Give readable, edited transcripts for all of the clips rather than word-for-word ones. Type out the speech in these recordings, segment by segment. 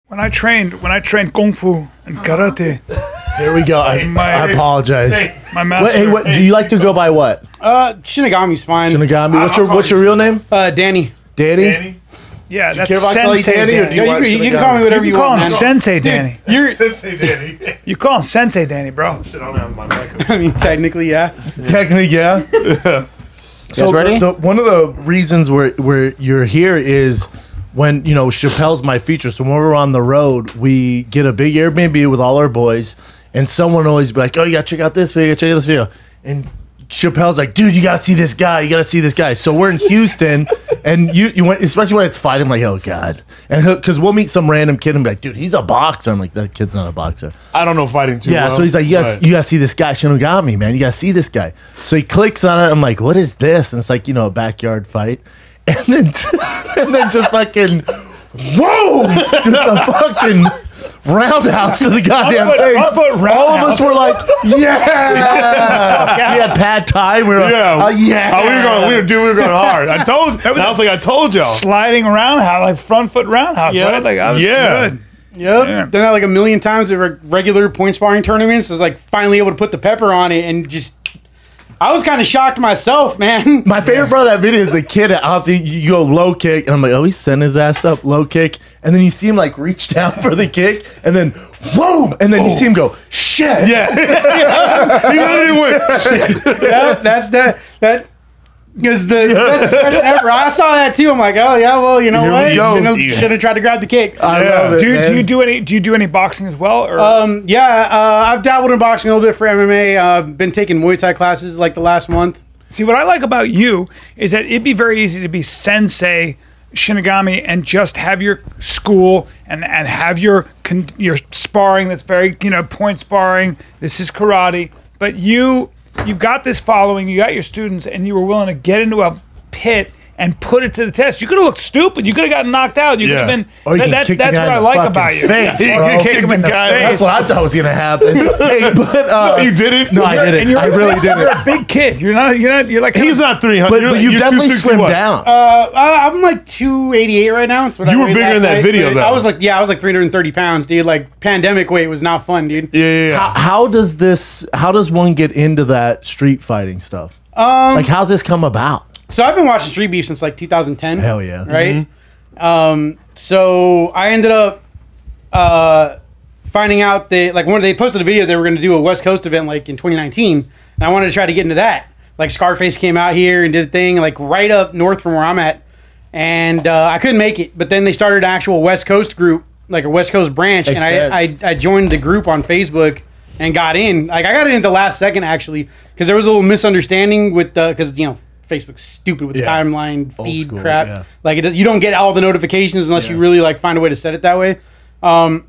When I trained Kung Fu and Karate. Here we go. I apologize. My master. Hey, what, do you like to go by what? Shinigami's fine. Shinigami. What's your real name? Danny. Danny? Yeah, that's care if I call you Sensei Danny, or Danny. do you want You can call me whatever you call want, him man. Sensei Danny. You're, Sensei Danny. You call him Sensei Danny, bro. Shit, I don't have my mic. I mean, technically, yeah. Technically, yeah. So ready? one of the reasons where you're here is when, you know, Chappelle's my feature. So when we're on the road, we get a big Airbnb with all our boys, and someone always be like, "Oh, you gotta check out this video, check out this video." And Chappelle's like, "Dude, you gotta see this guy. You gotta see this guy." So we're in Houston, and you went, especially when it's fight. I'm like, "Oh God," and because we'll meet some random kid and be like, "Dude, he's a boxer." I'm like, "That kid's not a boxer." I don't know fighting too Yeah, well. so he's like, you gotta see this guy, Shinigami, man. You gotta see this guy. So he clicks on it. I'm like, what is this? And it's like, you know, a backyard fight. And then, just fucking, whoa! Just a fucking roundhouse to the goddamn face. All of us were like, yeah! We had pad thai. We were like, Yeah. yeah! We were going hard. I told y'all. Sliding roundhouse, like front foot roundhouse, Yeah. right? Like, that was Yeah. good. Yep. Yeah. Done that like a million times at regular point sparring tournaments. I was like finally able to put the pepper on it, and just I was kind of shocked myself, man. My favorite part of that video is the kid. Obviously, you go low kick, and I'm like, oh, he's sending his ass up low kick, and then you see him like reach down for the kick, and then boom, and then you see him go shit. Yeah. He literally went, shit. Yep, that is the best expression ever. I saw that too. I'm like, oh yeah, well, you know Here what? we go. Should have tried to grab the kick. I love it. Do you do any boxing as well? Or I've dabbled in boxing a little bit for MMA. Been taking Muay Thai classes like the last month. see, what I like about you is that it'd be very easy to be Sensei Shinigami and just have your school and have your sparring that's very, you know, point sparring. This is karate, but you've got this following, you got your students, and you were willing to get into a pit and put it to the test. You could have looked stupid. You could have gotten knocked out. You could have been. Or you can kick the that's guy what in I the like fucking about you. face, Yeah, bro. you can kick him in the That's face. what I thought was gonna happen. Hey, but You did it? No, I And didn't. you're- I really You're didn't. a big kid. You're like. He's not 300. But you you're definitely 260 slimmed what? down. I'm like 288 right now. That's what You I were weighed bigger last in that night. video, though. I was like 330 pounds, dude. Like pandemic weight was not fun, dude. Yeah. How does one get into that street fighting stuff? Like, how's this come about? So I've been watching Street Beef since like 2010. Hell yeah. Right? So I ended up finding out that like when they posted a video they were going to do a West Coast event like in 2019, and I wanted to try to get into that. Like Scarface came out here and did a thing like right up north from where I'm at, and I couldn't make it. But then they started an actual West Coast group, like a West Coast branch, and I joined the group on Facebook and got in. Like I got in at the last second actually because there was a little misunderstanding with because you know Facebook's stupid with the timeline feed school, crap. yeah. Like you don't get all the notifications unless you really like find a way to set it that way.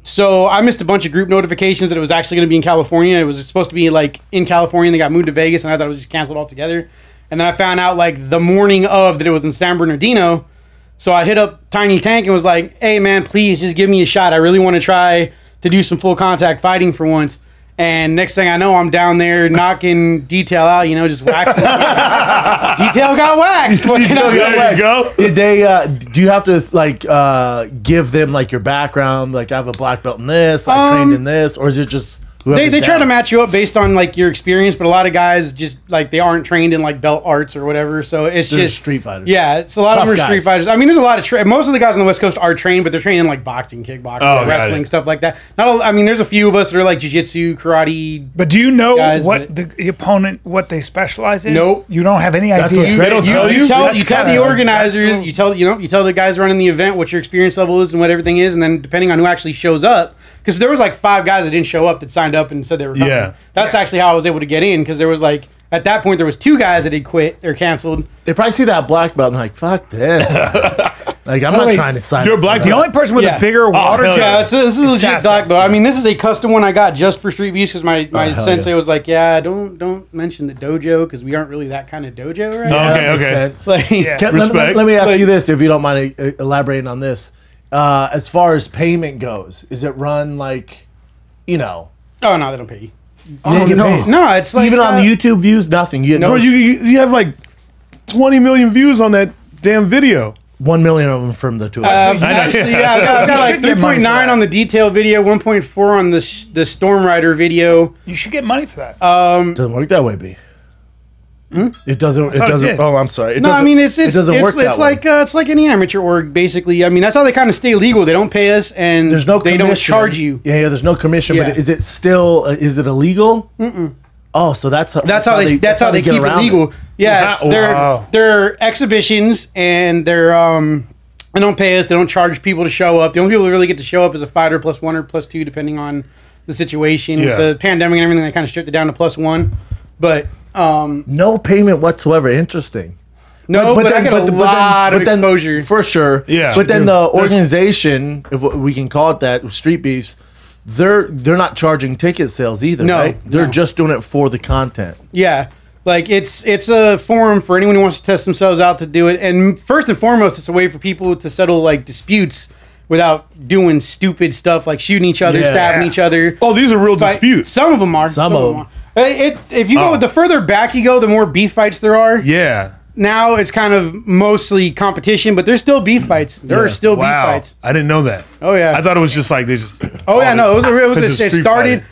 So I missed a bunch of group notifications that it was actually going to be in California. It was supposed to be like in California, and they got moved to Vegas, and I thought it was just canceled altogether. And then I found out like the morning of that it was in San Bernardino. So I hit up Tiny Tank and was like, "Hey man, please just give me a shot. I really want to try to do some full contact fighting for once." And next thing I know, I'm down there knocking Detail out, you know, just waxing. Detail got waxed. There you go. Did they? Do you have to like give them like your background? Like I have a black belt in this, I trained in this, or is it just They try to match you up based on like your experience, but a lot of guys just like they aren't trained in like belt arts or whatever. So it's They're just street fighters. Yeah, it's a lot Tough of them are guys. street fighters. I mean, there's a lot of most of the guys on the West Coast are trained, but they're trained in like boxing, kickboxing, got wrestling, it. stuff like that. I mean, there's a few of us that are like jiu-jitsu, karate. But do you know Guys, what but- the opponent, what they specialize in? Nope. You don't have any idea. what's great. They don't tell you? You tell That's the kinda- organizers, that's you tell the guys running the event what your experience level is and what everything is, and then depending on who actually shows up, because there was like 5 guys that didn't show up that signed up and said they were coming. Yeah. That's actually how I was able to get in, because there was like at that point there was 2 guys that had quit or canceled. They probably see that black belt and they're like, fuck this. Like I'm not wait, trying to sign. you're up for black- that. The only person with Yeah. a bigger water hell jet. Yeah, this is a legit Sasa. black belt. I mean, this is a custom one I got just for Street Beef because my hell sensei yeah. was like, yeah, don't mention the dojo because we aren't really that kind of dojo, right? Yeah, that Okay, makes okay. sense. Like, Yeah. Respect. Let me ask you this, if you don't mind elaborating on this. As far as payment goes, is it run like, you know? oh no, they don't pay you. Oh, no. No, it's like Even on the YouTube views, nothing. You get Bro, no. you have like 20 million views on that damn video. 1 million of them from the two. Actually, yeah, I've got like should get money for 3.9 that. on the detail video, 1.4 on the Storm Rider video. You should get money for that. Doesn't work that way, B. It doesn't. It thought it doesn't. did. Oh, I'm sorry. It No, I doesn't- mean it doesn't work that it's way. like it's like any amateur org basically. I mean that's how they kind of stay legal. They don't pay us, and There's no they commission. don't charge you. Yeah, there's no commission. Yeah. But is it still? Is it illegal? Oh, so that's how That's how they get keep it around legal. Yeah, Wow. they're exhibitions, and they don't pay us. They don't charge people to show up. The only people who really get to show up is a fighter +1 or +2, depending on the situation. Yeah. The pandemic and everything, they kind of stripped it down to +1. But No payment whatsoever. Interesting. no, but I get a lot of then, exposure. for sure. Yeah. But then the organization, if we can call it that, Street Beefs, they're not charging ticket sales either, No, right? They're no. just doing it for the content. Yeah. Like it's a forum for anyone who wants to test themselves out to do it. And first and foremost, it's a way for people to settle like disputes without doing stupid stuff like shooting each other, Yeah. stabbing each other. Oh, these are real Fight- disputes. Some of them are. Some of them. are. If you go the further back you go, the more beef fights there are. Yeah. Now it's kind of mostly competition, but there's still beef fights. There are still beef Wow. fights. I didn't know that. Oh yeah. I thought it was just like they just. Oh yeah, no, it was a real. It's a It street started.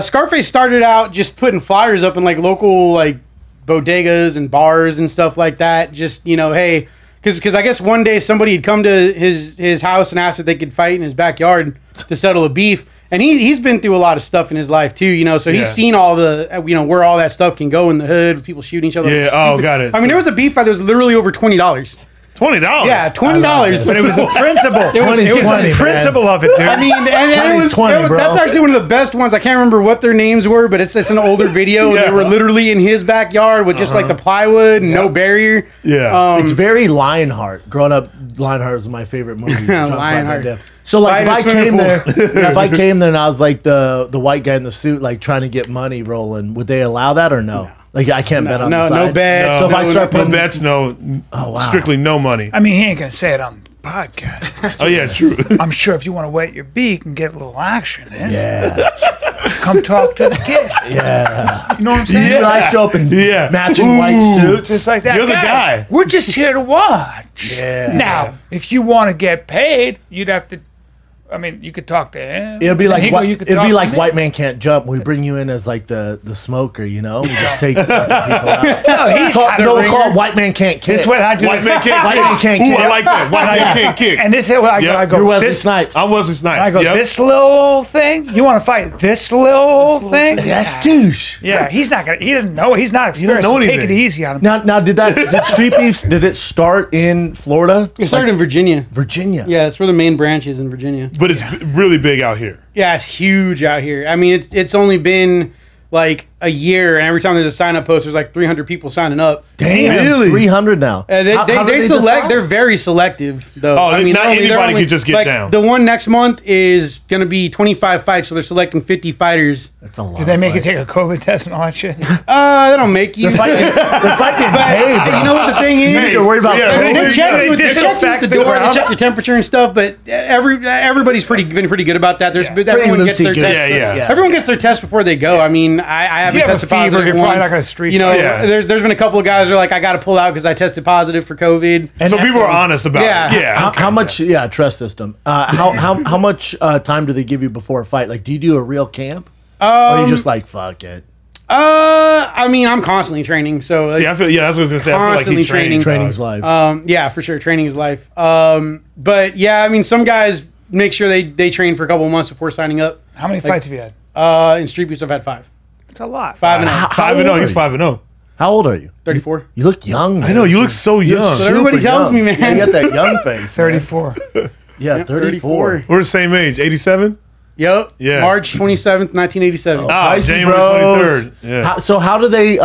Scarface started out just putting flyers up in like local like bodegas and bars and stuff like that. Just hey, because I guess one day somebody had come to his house and asked if they could fight in his backyard to settle a beef. And he's been through a lot of stuff in his life too, so he's Yeah. seen all the where all that stuff can go in the hood, with people shooting each other. Yeah, oh, got it. I mean, there was a beef fight that was literally over $20. $20. Yeah, $20. But it was the principle. It was 20's 20, the principle of it, dude. I mean, and it 20's was, 20, bro. that's actually one of the best ones. I can't remember what their names were, but it's an older video. Yeah. They were literally in his backyard with just like the plywood and no barrier. Yeah. It's very Lionheart. Growing up, Lionheart was my favorite movie. Lionheart. So like if Right I in the came swimming there, if I came there and I was like the white guy in the suit, like trying to get money rolling, would they allow that or no? Like I can't bet on the No side. bets. So if I start no putting, bets, no. Oh, wow. Strictly no money. I mean, he ain't gonna say it on the podcast. Oh yeah, true. I'm sure if you want to wet your beak and get a little action in, yeah, come talk to the kid. yeah. You know what I'm saying? You and I show up in Yeah. matching white suits. Just like that. You're the Guys, guy. We're just here to watch. Yeah. Now, if you want to get paid, you'd have to. I mean, you could talk to him. It'd be and like he go, you could it'd talk be to like me. White Man Can't Jump. We bring you in as like the smoker, We just take the fucking people out. No, he's not a No, ringer. call it White Man Can't Kick. This is what I do. White this. man can't White kick. man can't Ooh, kick. I like that. White man can't kick. And this is what Yep. I go. You're Wesley this, Snipes. I'm Wesley Snipes. I go, Yep. this little thing? You want to fight this little thing? That douche. Yeah, he's not gonna. He doesn't know. He's not experienced. know Oh, So take it anything. easy on him. Now did Street Beefs, did it start in Florida? It started in Virginia. Virginia. Yeah, it's where the main branch is in Virginia. But it's really big out here. Yeah, it's huge out here. I mean, it's only been like a year, and every time there's a sign up post, there's like 300 people signing up. Damn, Really? 300 now. They How do select. decide? They're very selective, though. Oh, I mean, not they're anybody could just get like, down. The one next month is going to be 25 fights, so they're selecting 50 fighters. That's a lot. Did they of make you fights. take a COVID test and all that shit? They don't make you. They're fighting paid, bro. You know what the thing is? You're worried about Yeah, COVID? They check They you at disinfect the the door. They ground. check your temperature and stuff, but everybody's been pretty good about that. Everyone gets their loosey-goosey. test. Yeah. Everyone gets their test before they go. I mean, I haven't you have a tested fever, positive you're probably once. not gonna street You know, fight. Yeah. there's been a couple of guys who are like, I got to pull out because I tested positive for COVID. And So people are honest about Yeah. it. Yeah. How much? Yeah, trust system. How much time do they give you before a fight? Like, do you do a real camp? Or are you just like fuck it? I mean, I'm constantly training, so like, See, I feel. Yeah, that's what I was gonna say. I feel like Constantly he's training. Training's live. yeah, for sure, training is life. But yeah, I mean, some guys make sure they train for a couple of months before signing up. How many fights have you had? In Street Beefs, I've had 5. It's a lot. 5 and How 5-0. old He's are 5-0. How old are you? 34. You look young. I know you look so young. So everybody tells me, man. Yeah, you got that young face. 34. Yeah, 34. We're the same age. 87. Yep. Yeah. March 27th, 1987. Ah, Pricey January bros. 23rd. Yeah. How do they?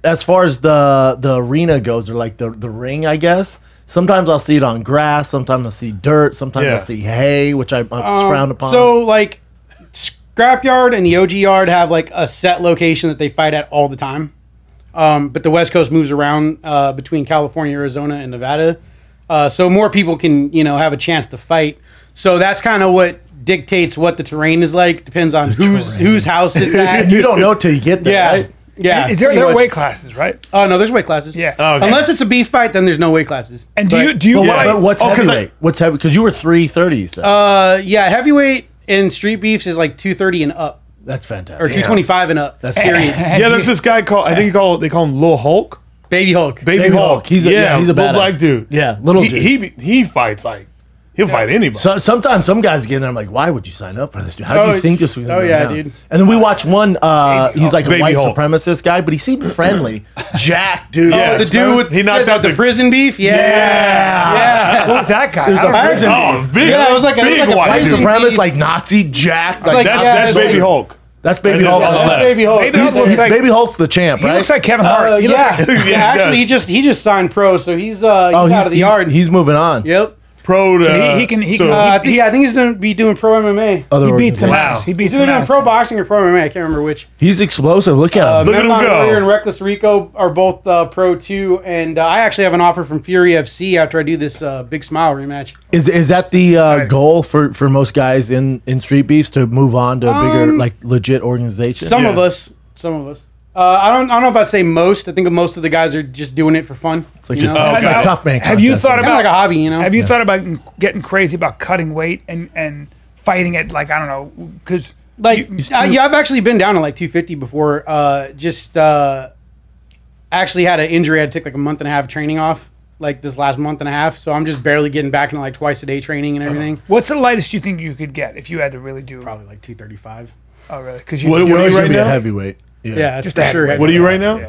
As far as the arena goes, or like the ring, I guess. Sometimes I'll see it on grass. Sometimes I'll see dirt. Sometimes Yeah. I'll see hay, which I frown upon. So like, Scrapyard and the OG Yard have like a set location that they fight at all the time. But the West Coast moves around between California, Arizona, and Nevada. So more people can, have a chance to fight. So that's kind of what dictates what the terrain is like. Depends on whose house it's at. you don't know till you get there, Yeah. right? Yeah. Is there pretty much. weight classes, right? Oh no, there's weight classes. Yeah. Oh, okay. Unless it's a beef fight, then there's no weight classes. And But- do you But, fight? but what's 'cause heavyweight? What's heavy? Because you were 330. So Yeah, heavyweight in street beefs is like 230 and up, that's or fantastic. 225 and up. That's period. Yeah, there's this guy called they call him Lil Hulk. Baby Hulk. Baby Hulk. He's a he's a little badass. black dude. Yeah, little dude. He fights like he'll fight anybody. So sometimes some guys get in there. I'm like, why would you sign up for this dude? How do Oh, you think this was? Gonna oh, go yeah, down? dude. And then we watched one. He's like a Baby white Hulk. supremacist guy, but he seemed friendly. Jack, dude. Yeah, The dude with he knocked out the the prison beef. Yeah. What was that guy? There's I don't a know. prison Oh, big, Yeah, it was like a- big it was like a white White prison dude. supremacist, beef. like Nazi Jack. Like, like- that's, yeah, That's it's Baby Hulk. that's Baby And Hulk then on the on the left. Baby Hulk. Baby He's Hulk looks like Baby Hulk's the champ, he right? looks like Kevin Hart. He looks Yeah. like- Yeah, he Actually, does. he just signed pro, so he's out of the yard. He's moving on. Yep. Pro. he can- I think he's gonna be doing pro MMA. Other he beats some organizations. ass. He He's beats either some doing ass. pro boxing or pro MMA. I can't remember which. He's explosive. Look at him. Look at him Menlon go. Warrior and Reckless Rico are both pro too, and I actually have an offer from Fury FC after I do this Big Smile rematch. Is that the exciting. goal for most guys in street beefs to move on to a bigger, like, legit organization? Some Yeah. of us. I don't know if I'd say most. I think most of the guys are just doing it for fun. It's like, you know? it's like Now, tough man. have you contest, thought right? Kind of like a hobby, you know. Have you thought about getting crazy about cutting weight and fighting it? Like, I don't know, because I've actually been down to like 250 before. Actually had an injury. I had to take like a month and a half of training off, like this last month and a half. So I'm just barely getting back into like twice a day training and everything. what's the lightest you think you could get if you had to really do? Probably like 235. Oh, really? Because What You're are you always gonna right be a now? heavyweight. Yeah, just for a sure. heavyweight. What are you right now? Yeah,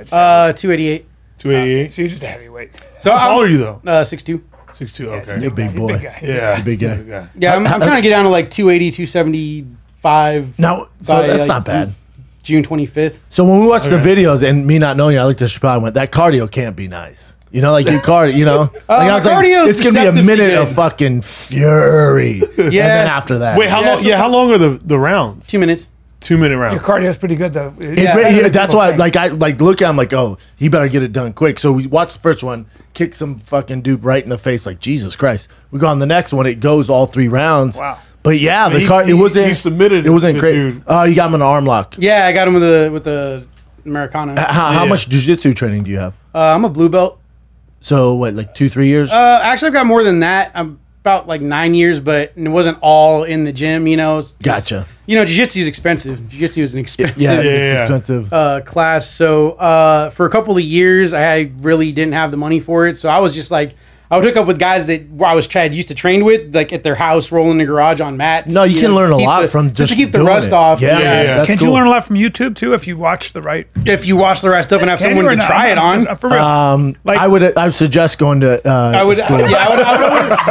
just 288. 288. so you're just a heavyweight. So How tall are you though? 6'2". 6'2". Yeah, it's Okay. You're a big boy. Big guy. Yeah. Big guy. guy. Yeah, I'm trying to get down to like 280, 275. Now, so by, that's like, not bad. June 25th. So when we watch the videos and me not knowing, I looked at Chappelle and went, that cardio can't be nice. You know, like your cardio, you know? Like I was like, cardio's it's going to be a deceptively minute good. of fucking fury. And then after that. Wait, how Yeah, long? so- Yeah, how long are the rounds? 2 minutes. 2-minute Your rounds. cardio is pretty good though. That's why, like, I like look at him like, oh, he better get it done quick. So we watch the first one, kick some fucking dude right in the face, like Jesus Christ. We go on the next one, it goes all 3 rounds. Wow. But yeah, the He- car, it he- wasn't. he submitted It wasn't the great. dude. Oh, you got him in an arm lock. Yeah, I got him with the Americana. How Yeah. much jiu-jitsu training do you have? I'm a blue belt. So what, like 2-3 years? Actually, I've got more than that. I'm about like 9 years, but it wasn't all in the gym. You know, it's just- Gotcha. You know, jiu-jitsu is expensive. Jiu-jitsu is an expensive Yeah, it's Yeah. expensive. class. So for a couple of years, I really didn't have the money for it. So I was just like, I would hook up with guys that I used to train with, like at their house, rolling in the garage on mats. No, you can know, learn to a keep lot the- from just to keep the doing rust it. off. Yeah, Yeah. that's Can't cool. you learn a lot from YouTube too if you watch the right? If you watch the right stuff and have Can you someone or to not? try it on, For real. Like- I would suggest going to I would. school. Yeah,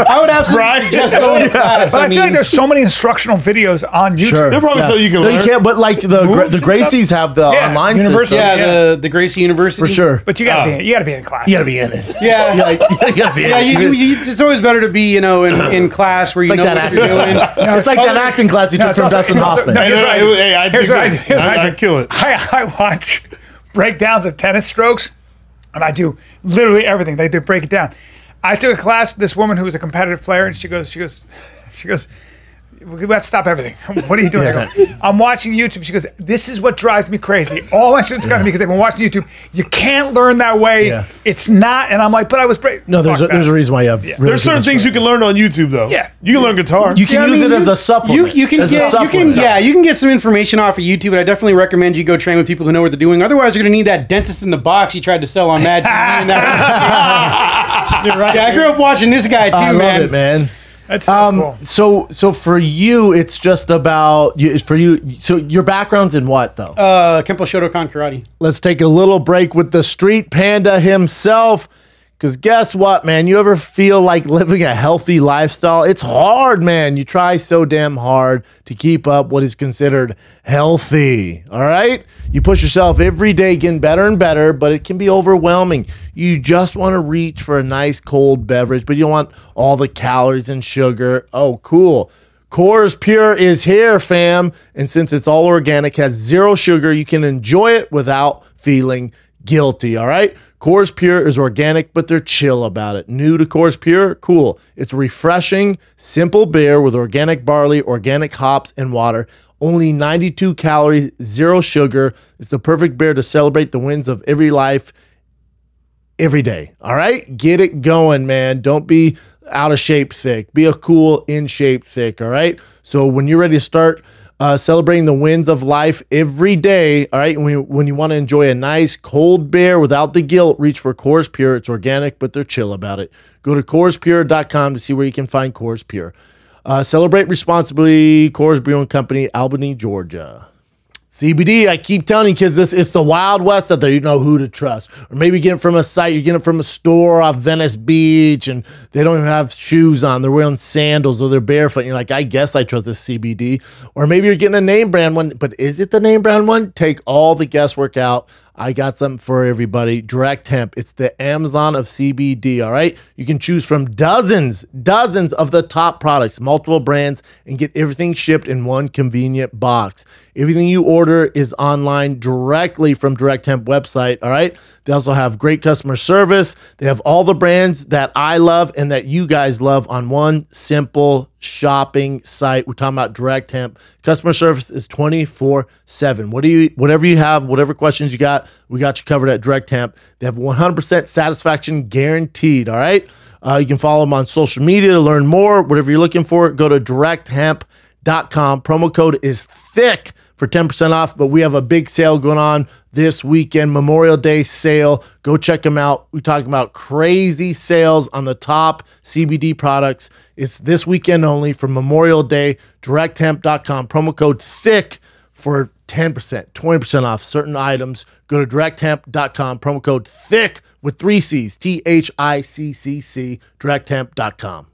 I would absolutely Right. suggest going to class. but I feel like there's so many instructional videos on YouTube. Sure. They're probably so you can No, learn. you can't, but like the Moves the and Gracies have the Yeah, online university. system. yeah, the Gracie University For sure. But you gotta be in class. You gotta be in it. Yeah. You gotta be in Yeah, it. it's always better to be, in class where you It's know like what that you're doing. It's like that acting class you No, took it's from also- Dustin it's also- Hoffman. no, here's what I do. Hey, I Here's do what I good. do. Here's what I I do. kill it. I watch breakdowns of tennis strokes, and I do literally everything. They break it down. I took a class with this woman who was a competitive player, and she goes, we have to stop everything. What are you doing? I go, I'm watching YouTube. She goes, this is what drives me crazy. All my students come to me because they've been watching YouTube. You can't learn that way. Yeah. It's not. And I'm like, but I was brave. No, there's a reason why you have. Really There's certain good things you can learn on YouTube though. Yeah. You can learn guitar. You can Yeah, I use mean, it as a supplement. You can as a get, supplement. you can get some information off of YouTube, and I definitely recommend you go train with people who know what they're doing. Otherwise, you're gonna need that dentist in the box you tried to sell on Mad TV. And that You're right. Yeah, I grew up watching this guy too, I love man. it, man. That's so cool. So for you, it's just about you. For you, so your background's in what though? Kempo Shotokan Karate. Let's take a little break with the Street Panda himself. Because guess what, man? You ever feel like living a healthy lifestyle? It's hard, man. You try so damn hard to keep up what is considered healthy, all right? You push yourself every day getting better and better, but it can be overwhelming. You just want to reach for a nice cold beverage, but you don't want all the calories and sugar. Oh, cool. Coors Pure is here, fam. And since it's all organic, has zero sugar, you can enjoy it without feeling guilty, all right? Coors Pure is organic, but they're chill about it. New to Coors Pure? Cool. It's refreshing, simple beer with organic barley, organic hops, and water, Only 92 calories, 0 sugar. It's the perfect beer to celebrate the wins of every life every day. All right? Get it going, man. Don't be out of shape thick. Be a cool in shape thick. All right? So when you're ready to start celebrating the wins of life every day, all right? When you want to enjoy a nice cold beer without the guilt, reach for Coors Pure. It's organic, but they're chill about it. Go to CoorsPure.com to see where you can find Coors Pure. Celebrate responsibly. Coors Brewing Company, Albany, Georgia. CBD, I keep telling you kids this, it's the Wild West out there. You know who to trust. Or maybe you get it from a site, you get it from a store off Venice Beach, and they don't even have shoes on. They're wearing sandals or they're barefoot. And you're like, I guess I trust this CBD. Or maybe you're getting a name brand one, but is it the name brand one? Take all the guesswork out. I got something for everybody. Direct Hemp. It's the Amazon of CBD, all right? You can choose from dozens of the top products, multiple brands, and get everything shipped in one convenient box. Everything you order is online directly from Direct Hemp website, all right? They also have great customer service. They have all the brands that I love and that you guys love on one simple shopping site. We're talking about Direct Hemp. Customer service is 24/7. Whatever you have, whatever questions you got, we got you covered at Direct Hemp. They have 100% satisfaction guaranteed, all right? You can follow them on social media to learn more. Whatever you're looking for, go to directhemp.com. Promo code is THICK for 10% off, but we have a big sale going on this weekend, Memorial Day sale. Go check them out. We're talking about crazy sales on the top CBD products. It's this weekend only for Memorial Day, directhemp.com. Promo code THICK for 10%, 20% off certain items. Go to directhemp.com. Promo code THICK with 3 C's, THICCC, directhemp.com.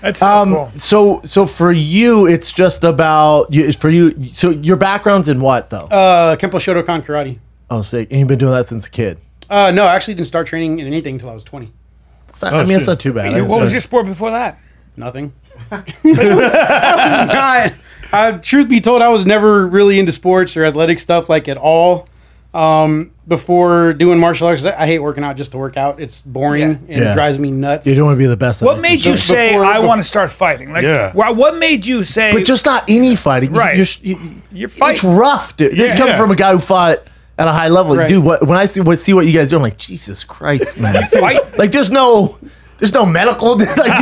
That's so cool. So for you, it's just about for you. So your background's in what though? Kempo Shotokan karate. Oh, sick! And you've been doing that since a kid. No, I actually didn't start training in anything until I was 20. It's not too bad. What was your sport before that? Nothing. I was not. Truth be told, I was never really into sports or athletic stuff like at all. Before doing martial arts, I hate working out just to work out. It's boring and it drives me nuts. You don't want to be the best. What made you say I want to start fighting? Like, what made you say? But just not any fighting. Right. You're fighting. It's rough, dude. This comes from a guy who fought at a high level, dude. When I see what you guys do, I'm like, Jesus Christ, man. Fight. Like, there's no medical. Like, like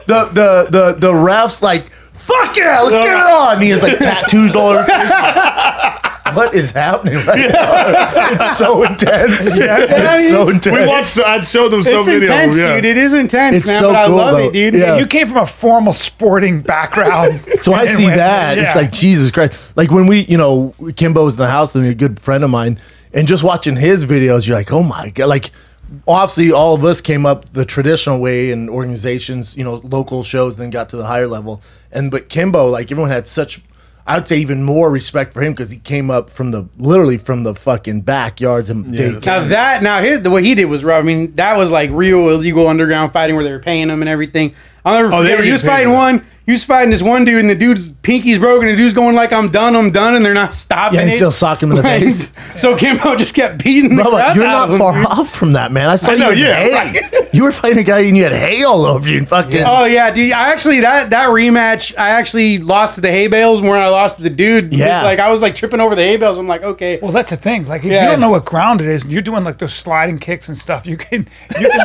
the refs like, fuck yeah, let's get it on. He has like tattoos all over his face. What is happening right now? It's so intense. It's so intense. I'd show them some videos. Intense, dude. It is intense, it's man. So but cool, I love it, dude. Yeah. You came from a formal sporting background. So I see that. It's like, Jesus Christ. Like when Kimbo's in the house with me, a good friend of mine, and just watching his videos, you're like, oh my God. Like, obviously all of us came up the traditional way in organizations, local shows, then got to the higher level. But Kimbo, like everyone had such, I would say even more respect for him because he came up literally from the fucking backyards and what he did was rough. I mean, that was like real illegal underground fighting where they were paying him and everything. I'll never forget. He was fighting this one dude, and the dude's pinky's broken, and the dude's going like, I'm done, and they're not stopping it. Yeah, and still socked him in the face. So Kimbo just kept beating the crap you're out not of far him, off from that, man. I saw you in hay. You were fighting a guy and you had hay all over you and fucking... Oh, yeah, dude. I actually, that rematch, I actually lost to the hay bales more than I lost to the dude. Yeah. Like, I was like tripping over the hay bales. I'm like, okay. Well, that's the thing. Like, if you don't know what ground it is, and you're doing like those sliding kicks and stuff, you can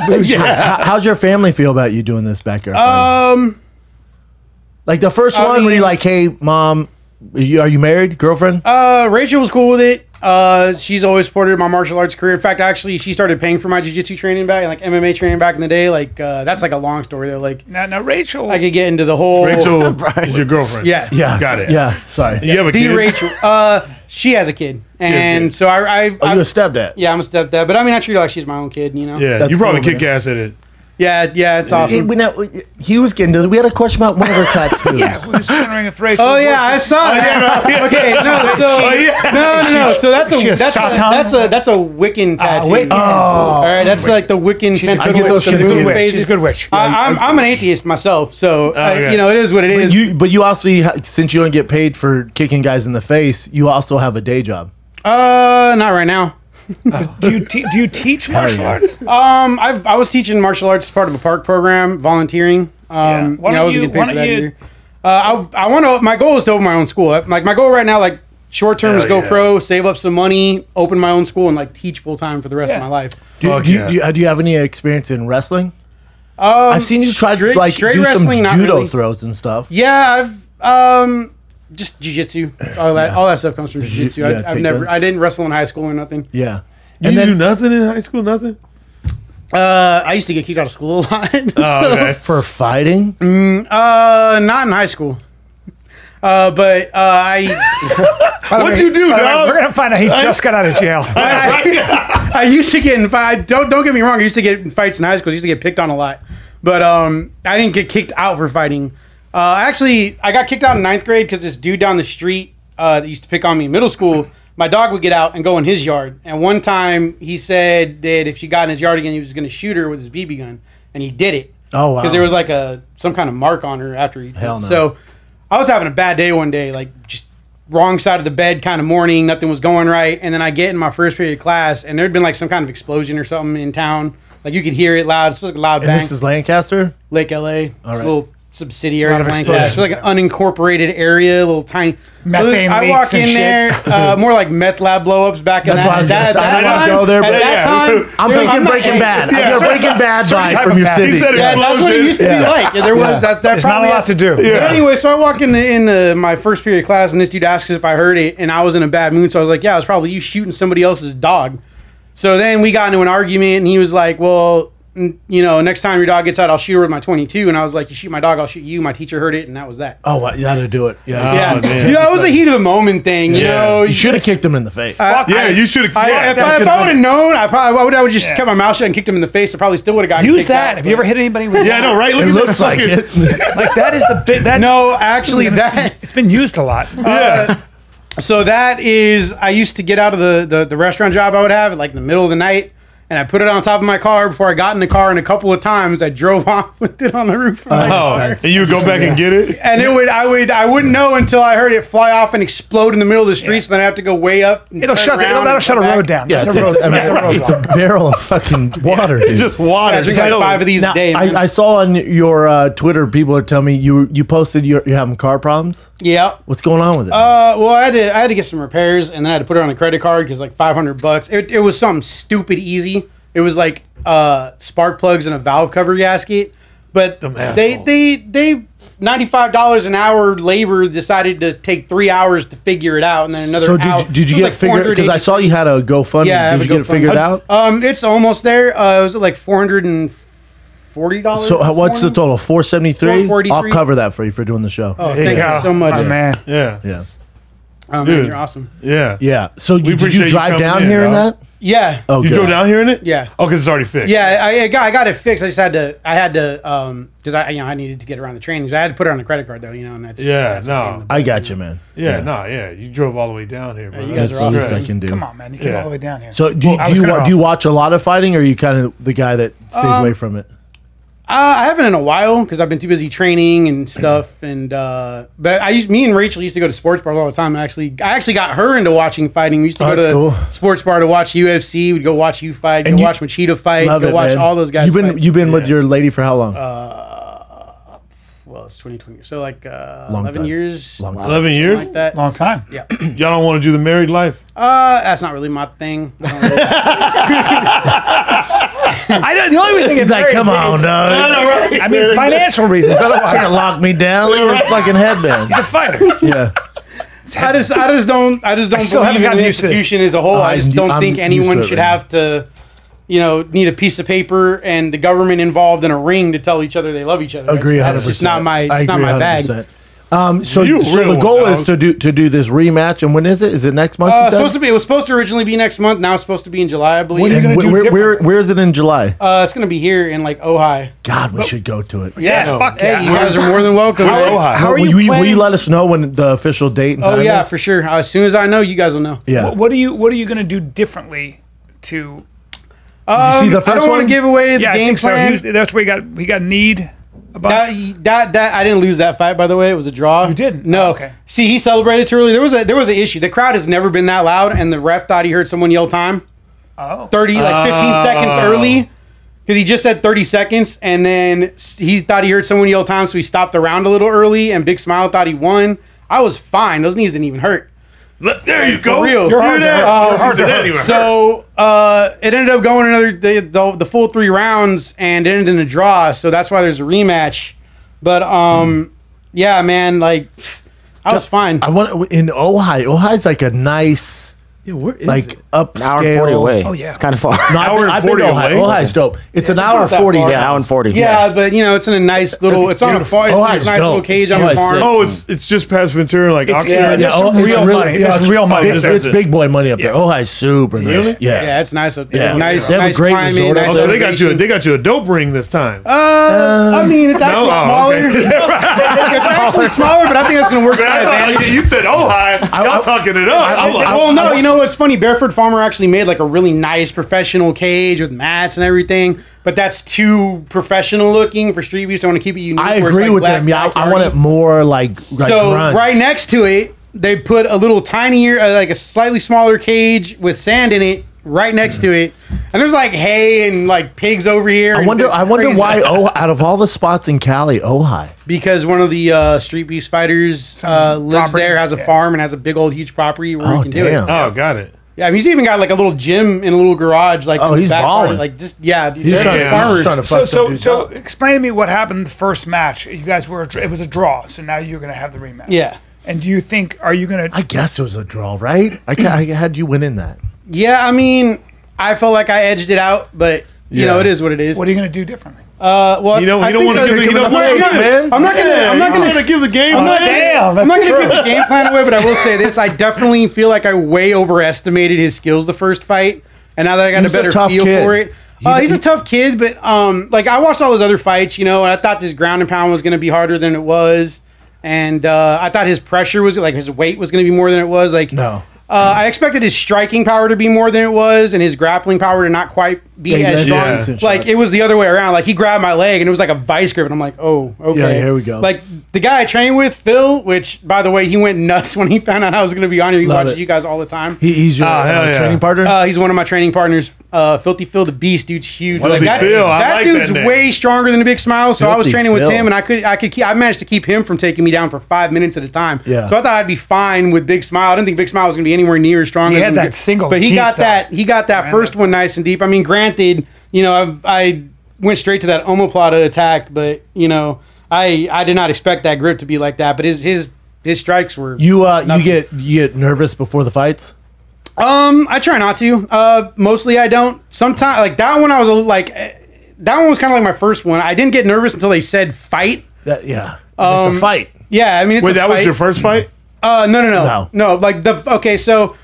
lose your... How's your family feel about you doing this backyard fighting? Like the first one where you're like, hey, mom, are you married? Girlfriend? Rachel was cool with it. She's always supported my martial arts career. In fact, actually, she started paying for my jiu-jitsu training back, like MMA training back in the day. Like, that's like a long story though. Like, now Rachel, I could get into the whole. Rachel is your girlfriend. Yeah. Got it. Yeah. Sorry. You have a kid? Rachel. She has a kid, and so Are you a stepdad? Yeah, I'm a stepdad, but I mean, I treat her like she's my own kid. Yeah, That's you probably cool, kick ass at it. Yeah, it's awesome. He was getting to. We had a question about one of her tattoos. we were just wondering if Rachel. Oh yeah, I saw that. Okay, no. So that's a Wiccan tattoo. Wiccan. All right, that's like the Wiccan. I get those confused. She's a good witch. I'm an atheist myself, so it is what it is. But you also, since you don't get paid for kicking guys in the face, you also have a day job. Not right now. Do you teach martial arts? I was teaching martial arts as part of a park program, volunteering. I wasn't getting paid for that either. I want to. My goal is to open my own school. Like my goal right now, like short term is go pro, save up some money, open my own school, and like teach full time for the rest of my life. Do you have any experience in wrestling? I've seen you try to like do some judo throws and stuff. Yeah, I've just jiu-jitsu. All that stuff comes from jiu-jitsu. I didn't wrestle in high school or nothing. Yeah. You didn't do nothing in high school? Nothing? I used to get kicked out of school a lot. Okay. For fighting? Not in high school. But What'd you do, dog? We're gonna find out he just got out of jail. I used to get in fights. Don't get me wrong. I used to get in fights in high school. I used to get picked on a lot. But I didn't get kicked out for fighting. Actually, I got kicked out in 9th grade because this dude down the street that used to pick on me in middle school, my dog would get out and go in his yard. And one time he said that if she got in his yard again, he was going to shoot her with his BB gun. And he did it. Oh, wow. Because there was like some kind of mark on her after he did. Hell no. So I was having a bad day one day, like just wrong side of the bed kind of morning. Nothing was going right. And then I get in my first period of class, and there'd been like some kind of explosion or something in town. Like you could hear it loud. It's like a loud bang. And this is Lancaster? Lake LA. All It's right. a little subsidiary of explosions Lancaster. It's like an unincorporated area, a little tiny. Methane I leaks walk and in shit. there, more like meth lab blowups back in That's what I was gonna say. I didn't go there, At but that time, I'm thinking Breaking Bad. I get a Breaking Bad vibe from your city. He said Yeah, that's what it used to be Yeah. like. There was that There's not a probably lot to do. But anyway, so I walk in my first period of class, and this dude asks if I heard it, and I was in a bad mood, so I was like, "Yeah, it was probably you shooting somebody else's dog." So then we got into an argument, and he was like, "Well, you know, next time your dog gets out, I'll shoot her with my 22." And I was like, "You shoot my dog, I'll shoot you." My teacher heard it, and that was that. Oh, well, you had to do it. Yeah. Yeah, man. you know, it was a heat of the moment thing. You know, You should have kicked him in the face. Yeah, you should have. If I would have known, I would have just kept my mouth shut and kicked him in the face. I probably still would have got Use kicked that. out, Have you ever hit anybody with Yeah, I that? know, right? Look It at looks that like fucking- it. Like that is the big. That's, No, actually, that. it's been used a lot. Yeah. So that is, I used to get out of the restaurant job I would have like in the middle of the night, and I put it on top of my car before I got in the car, and a couple of times I drove off with it on the roof. Of my car. And you would go back and get it? And I wouldn't know until I heard it fly off and explode in the middle of the street. So then I have to go way up. And It'll turn shut. around That'll and shut a come back. road down. Yeah, That's a road. I mean, That's a road it's a block. barrel of fucking water, dude. It's just water. I drink like 5 of these Now, a day. man. I saw on your Twitter, people are telling me you posted you're having car problems. Yeah. What's going on with it? Well, I had to get some repairs, and then I had to put it on a credit card because like $500. It was something stupid easy. It was like spark plugs and a valve cover gasket. But they $95 an hour labor decided to take 3 hours to figure it out, and then another. So hour. did you get it figured? Because I saw you had a GoFundMe. Yeah, I have did a you get it GoFundMe. figured out? It's almost there. It was like $440. So what's the total? 473. $443. I'll cover that for you for doing the show. Oh, thank you so much, Oh, man. Yeah. Yeah. Oh, man, Dude. you're awesome. Yeah. Yeah. So did appreciate you you drive coming down in, here in dog. that? Yeah. Oh, You good. drove down here in it? Yeah. Oh, because it's already fixed. Yeah, I got it fixed. I just had to. I had to because I needed to get around the trainings. I had to put it on the credit card though. You know, and that's Yeah, that's no. I got you, man. Yeah, no, yeah. You drove all the way down here, bro. you guys That's are the awesome. least I can do. Come on, man. You came Yeah. all the way down here. So do I was gonna- you watch a lot of fighting, or are you kind of the guy that stays away from it? I haven't in a while because I've been too busy training and stuff. And but me and Rachel used to go to sports bars all the time. I actually got her into watching fighting. We used to Oh, go that's to cool. sports bar to watch UFC. We'd go watch you fight. And Go you- watch Machida fight. Love Go it, watch man. all those guys. fight. You've been with your lady for how long? Well, it's 2020, so like Long 11 time. years. Long time. 11 something years? like that. Long time. Yeah. Y'all don't want to do the married life? That's not really my thing. I don't really- The only thing is like, come on, dog. I mean, financial reasons. Can't Otherwise, lock me down. Look at this fucking headband. he's a fighter. Yeah. I just don't still haven't believe in gotten the used to this. institution as a whole. I just don't I'm think used anyone to it should right now. have to, need a piece of paper and the government involved in a ring to tell each other they love each other. Agree 100%. That's just not my. It's not my bag. 100%. You So real the goal one, is dog. to do this rematch, and when is it? Is it next month? You said? It was supposed to originally be next month. Now it's supposed to be in July, I believe. What are you And gonna do where is it in July? It's going to be here in like Ojai. God, we should go to it. Yeah, fuck Hey, yeah. you guys are more than welcome. How are will you will planning- you let us know when the official date and time Oh yeah, is? for sure. As soon as I know, you guys will know. Yeah. What are you going to do differently to? see the I first don't want one? to give away the Yeah, I game think so. plan. That's where he got need a bunch. That I didn't lose that fight, by the way. It was a draw. You didn't? No. Oh, okay. See, he celebrated too early. There was an issue. The crowd has never been that loud, and the ref thought he heard someone yell time. Oh. 15 seconds early. Because he just said 30 seconds, and then he thought he heard someone yell time, so he stopped the round a little early, and Big Smile thought he won. I was fine. Those knees didn't even hurt. There you go. For real. You're hard to hurt. So it ended up going the full 3 rounds, and it ended in a draw, so that's why there's a rematch. But, yeah, man, like, I was fine. I want in Ojai. Ojai's like a nice... Yeah, where is like it? upscale. An hour and 40 away. Oh, yeah. It's kind of far. No, I've been to Ojai. Ojai's dope. It's an hour not that 40. far. Yeah, hour and 40. Yeah, but, you know, it's in a nice little... It's on a farm. It's a Ohio's nice little dope. cage on the Ohio's farm. sick. Oh, it's just past Ventura, like Oxnard. yeah, some real money. It's real money. It's big boy money up there. Ojai's super nice. Really? Yeah, it's nice up there. Yeah. Nice, They have a nice great climbing, resort up nice Oh, so elevation. they got you a dope ring this time. I mean, it's actually Oh, smaller. okay. It's actually smaller, but I think that's going to work to my advantage. You said Ojai. Y'all talking it up. I'm like, Well, no, you know what's funny? Barefoot Farmer actually made like a really nice professional cage with mats and everything, but that's too professional looking for Street Beefs. I want to keep it unique. I where it's, agree like, with black them. Yeah, I want backyardy. it more like So grunge. right next to it, they put a little tinier, like a slightly smaller cage with sand in it. Right next to it, and there's like hay and like pigs over here. I wonder why out of all the spots in Cali, Ojai. Because one of the Street Beefs fighters lives property. there, has a Yeah. farm, and has a big old huge property where Oh, he can do it. damn. oh, got it. Yeah, I mean, he's even got like a little gym in a little garage. Like, Oh, in the he's back part, balling. Like, just yeah, He's trying, they're to, farmers. he's trying to fuck some dudes So up. explain to me what happened in the first match. You guys were it was a draw, so now you're going to have the rematch. Yeah, And do you think are you going I to? guess it was a draw, right? I had you win in that. yeah. I mean, I felt like I edged it out, but you know, it is what it is. What are you going to do differently? Well, You don't I want to think give that- the face, man. I'm not gonna to give the game. I'm not Damn, I'm not that's going to true. give the game plan away, but I will say this: I definitely feel like I way overestimated his skills the first fight, and now that I got a He was a better tough feel kid. for it, he's a tough kid. But like I watched all those other fights, you know, and I thought this ground and pound was going to be harder than it was, and I thought his pressure was like his weight was going to be more than it was. Like No. I expected his striking power to be more than it was, and his grappling power to not quite be Yeah, as he strong. landed decent Like shots. it was the other way around. Like he grabbed my leg, and it was like a vice grip, and I'm like, oh, okay. Yeah, here we go. Like the guy I trained with, Phil, which by the way, he went nuts when he found out I was going to be on here. He Love watches it. you guys all the time. He's your hell yeah. training partner? He's one of my training partners. Filthy Phil, the Beast, dude's huge. Filthy Like, Phil, I that like dude's that name. way stronger than a Big Smile. So I was Filthy training with Phil. him, and I managed to keep him from taking me down for 5 minutes at a time. Yeah. So I thought I'd be fine with Big Smile. I didn't think Big Smile was going to be anywhere near as strong. He as had him. that single but he deep, got though. that. He got that first one nice and deep. I mean, granted, you know, I went straight to that omoplata attack, but you know, I did not expect that grip to be like that. But his strikes were. You get nervous before the fights? I try not to. Mostly I don't. Sometimes like that one I was like that one was kind of like my first one. I didn't get nervous until they said fight. Yeah. It's a fight. Yeah, I mean it's Wait, a that fight. was your first fight? No. Like okay, so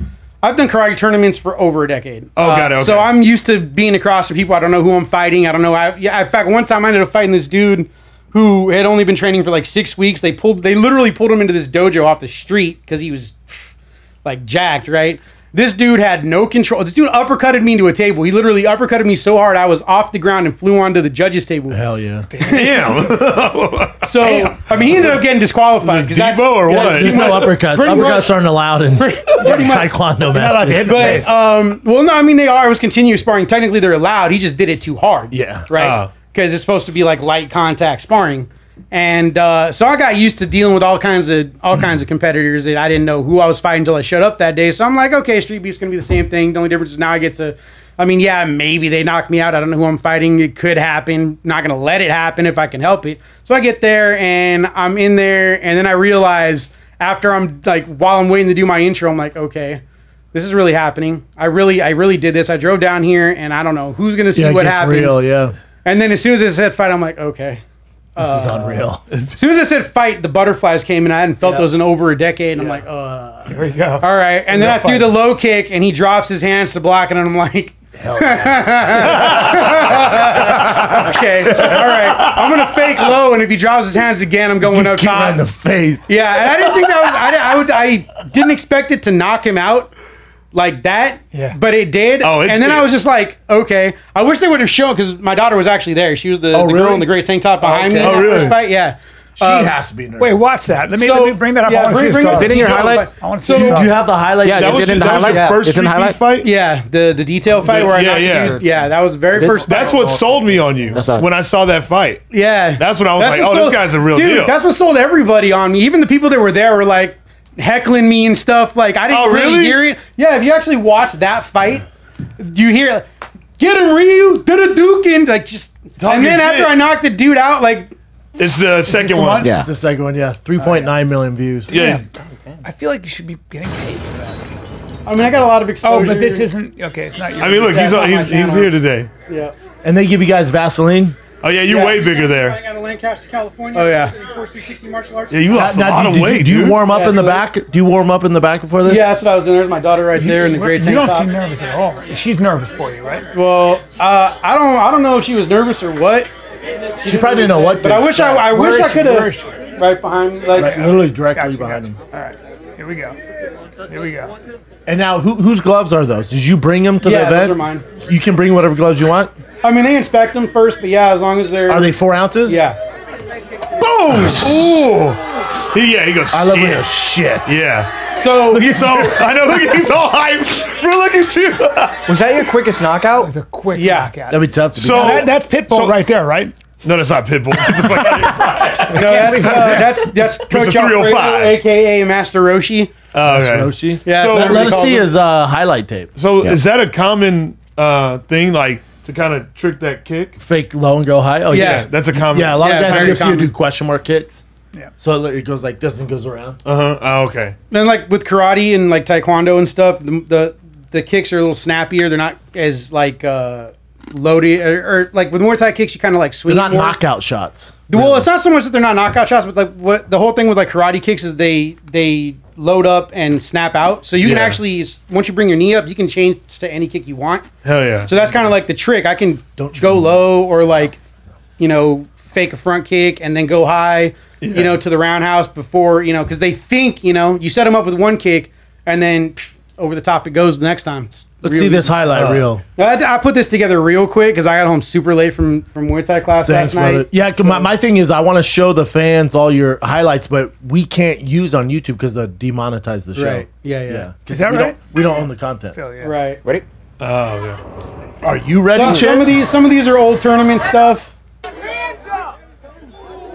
I've done karate tournaments for over a decade. Oh, got it, okay. So I'm used to being across from people. I don't know who I'm fighting. I don't know. In fact, one time I ended up fighting this dude who had only been training for like 6 weeks. They literally pulled him into this dojo off the street because he was like jacked, right? This dude had no control. This dude uppercutted me into a table. He literally uppercutted me so hard I was off the ground and flew onto the judges' table. Hell yeah. Damn. So I mean, he ended up getting disqualified because that's Debo or what? There's no uppercuts. Pretty Uppercuts much. aren't allowed in taekwondo allowed to hit matches. the But face. well, no, I mean they are. It was continuous sparring. Technically, they're allowed. He just did it too hard. Yeah. right. Oh. Because it's supposed to be like light contact sparring, and so I got used to dealing with all kinds of competitors that I didn't know who I was fighting until I showed up that day. So I'm like, okay, Street Beef's gonna be the same thing. The only difference is now I get to. I mean, yeah, maybe they knock me out. I don't know who I'm fighting. It could happen. Not gonna let it happen if I can help it. So I get there and I'm in there, and then I realize after I'm like while I'm waiting to do my intro, I'm like, okay. This is really happening. I really did this. I drove down here, and I don't know who's gonna see Yeah, it what gets happens. real, yeah. And then as soon as it said fight, I'm like, okay. This is unreal. As soon as I said fight, the butterflies came, and I hadn't felt those in over a decade. And I'm like, There you go. all right. And then I real threw fight. the low kick, and he drops his hands to block it, and I'm like, okay, all right. I'm gonna fake low, and if he drops his hands again, I'm going up Kick him top. in the face. Yeah, and I didn't think that was. I didn't expect it to knock him out like that. Yeah. But it did. Oh, it and then did. I was just like, okay. I wish they would have shown because my daughter was actually there. She was the Oh, girl really? in the gray tank top behind me. Okay. In Oh, that really? first fight. Yeah. She has to be nervous. Wait, watch that. Let me bring that up. Yeah, I want to see his bring dog. it- Is it in your highlight? I want to see do his dog. you have the highlight? Yeah, That is was, it in the that was highlight? your first It's in the street beef highlight? fight? Yeah, the detail fight where I knocked the dude. Yeah, that was the very first fight. That's what sold me on you That's not- when I saw that fight. Yeah, That's when I was That's like, what oh, this sold- guy's a real dude, deal. That's what sold everybody on me. Even the people that were there were like heckling me and stuff. Like I didn't Oh, really really? hear it. Yeah, if you actually watch that fight, you hear "Get him, Ryu, did a duking," like just. Talking And then shit. after I knocked the dude out, like It's the second the one. one? Yeah. It's the second one, yeah. 3.9 million views. Yeah. I feel like you should be getting paid for that. I mean, I got a lot of exposure. Oh, but this isn't okay. It's not your. I mean, look, That's not my he's camera. here today. Yeah. And they give you guys Vaseline. Oh yeah, you're Yeah. way bigger there. Out of Lancaster, California. Oh, yeah. Coursing 60 martial arts. Yeah, you lost a lot of do, weight, do you dude. warm up Yeah, in the so- back? Do you warm up in the back before this? Yeah, that's what I was doing. There's my daughter right there in the gray You tank don't top. seem nervous at all. She's nervous for you, right? Well, I don't know if she was nervous or what. She probably didn't know what. But I wish I Where wish is I she? could Where is she? have right behind me, like Literally directly Gotcha, behind gotcha. him. All right, here we go. Here we go. And now, whose gloves are those? Did you bring them to the yeah, event? those are mine. You can bring whatever gloves you want. I mean, they inspect them first, but yeah, as long as they're Are they 4 ounces? yeah. Boom! Ooh! He goes. I love when shit. you're shit. Yeah. So So I know. Look, he's all hyped. Bro, look at you. Was that your quickest knockout? It's a quick Yeah. knockout. That'd be tough to be. So- That's Pitbull So- right there, right? No, that's not Pitbull. Get the fuck out of here. no, that's Coach 305. Alfredo, aka Master Roshi. Oh, okay. Roshi. Yeah, So that's what Let we us call see them. his highlight tape. So is that a common thing, like to kind of trick that kick? Fake low and go high. Oh Yeah. yeah. That's a common. Yeah, a lot Yeah, of guys very you'll see you common. do question mark kicks. Yeah. So it goes like this and goes around. Oh, okay. Then like with karate and like taekwondo and stuff, the kicks are a little snappier. They're not as like loaded or like with Muay Thai kicks, you kind of like They're swing. not more. knockout shots. Well, it's not so much that they're not knockout shots, but like what the whole thing with like karate kicks is they load up and snap out. So you can Yeah. actually once you bring your knee up, you can change to any kick you want. Hell yeah. So that's kind of like the trick. I can Don't you go know. low or like fake a front kick and then go high, to the roundhouse before because they think you set them up with one kick and then over the top it goes the next time. It's Let's real see this easy. highlight reel. I put this together real quick because I got home super late from Muay Thai class Thanks, last night. brother. Yeah, 'cause my thing is I want to show the fans all your highlights, but we can't use on YouTube because they demonetize the show. Right. Yeah. 'Cause Is that we right? Don't, we don't own the content. Still, yeah. Right. Ready? Oh, yeah. Are you ready, Some Chip? of these are old tournament stuff.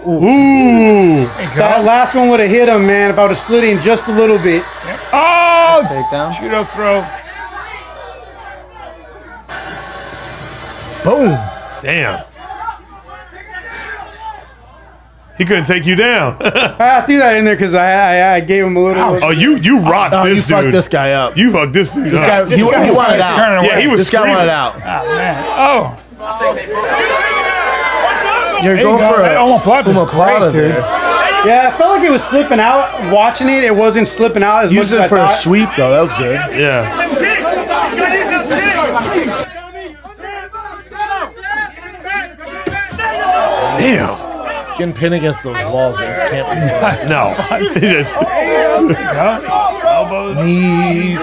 Ooh. That last one would have hit him, man, if I would have slid in just a little bit. Oh, Takedown. judo throw. Boom. Damn. He couldn't take you down. I threw that in there because I gave him a little. Oh, you rocked Oh, this you dude. fucked this guy up. You fucked this dude. This up. guy, he guy was wanted out. turning away. Yeah, he was This guy screaming. wanted out. Oh man. Oh. You're There going you go. for That a omoplata is omoplata great, dude. there. Yeah, I felt like it was slipping out. Watching it, it wasn't slipping out as Use much as I it for a thought. sweep though. That was good. Yeah. Damn. Getting pinned against those walls there. Can't No. Elbows. knees.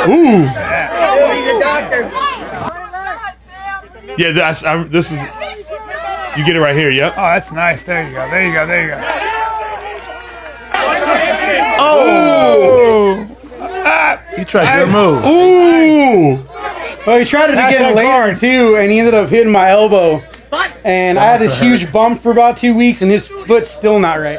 Ooh. Yeah, this is. You get it right here. Yep. Oh, that's nice. There you go. There you go. There you go. Oh. He tried your move. Ooh. Well, he tried it Pass again that later guard. too, and he ended up hitting my elbow. And I had this huge bump for about 2 weeks, and his foot's still not right.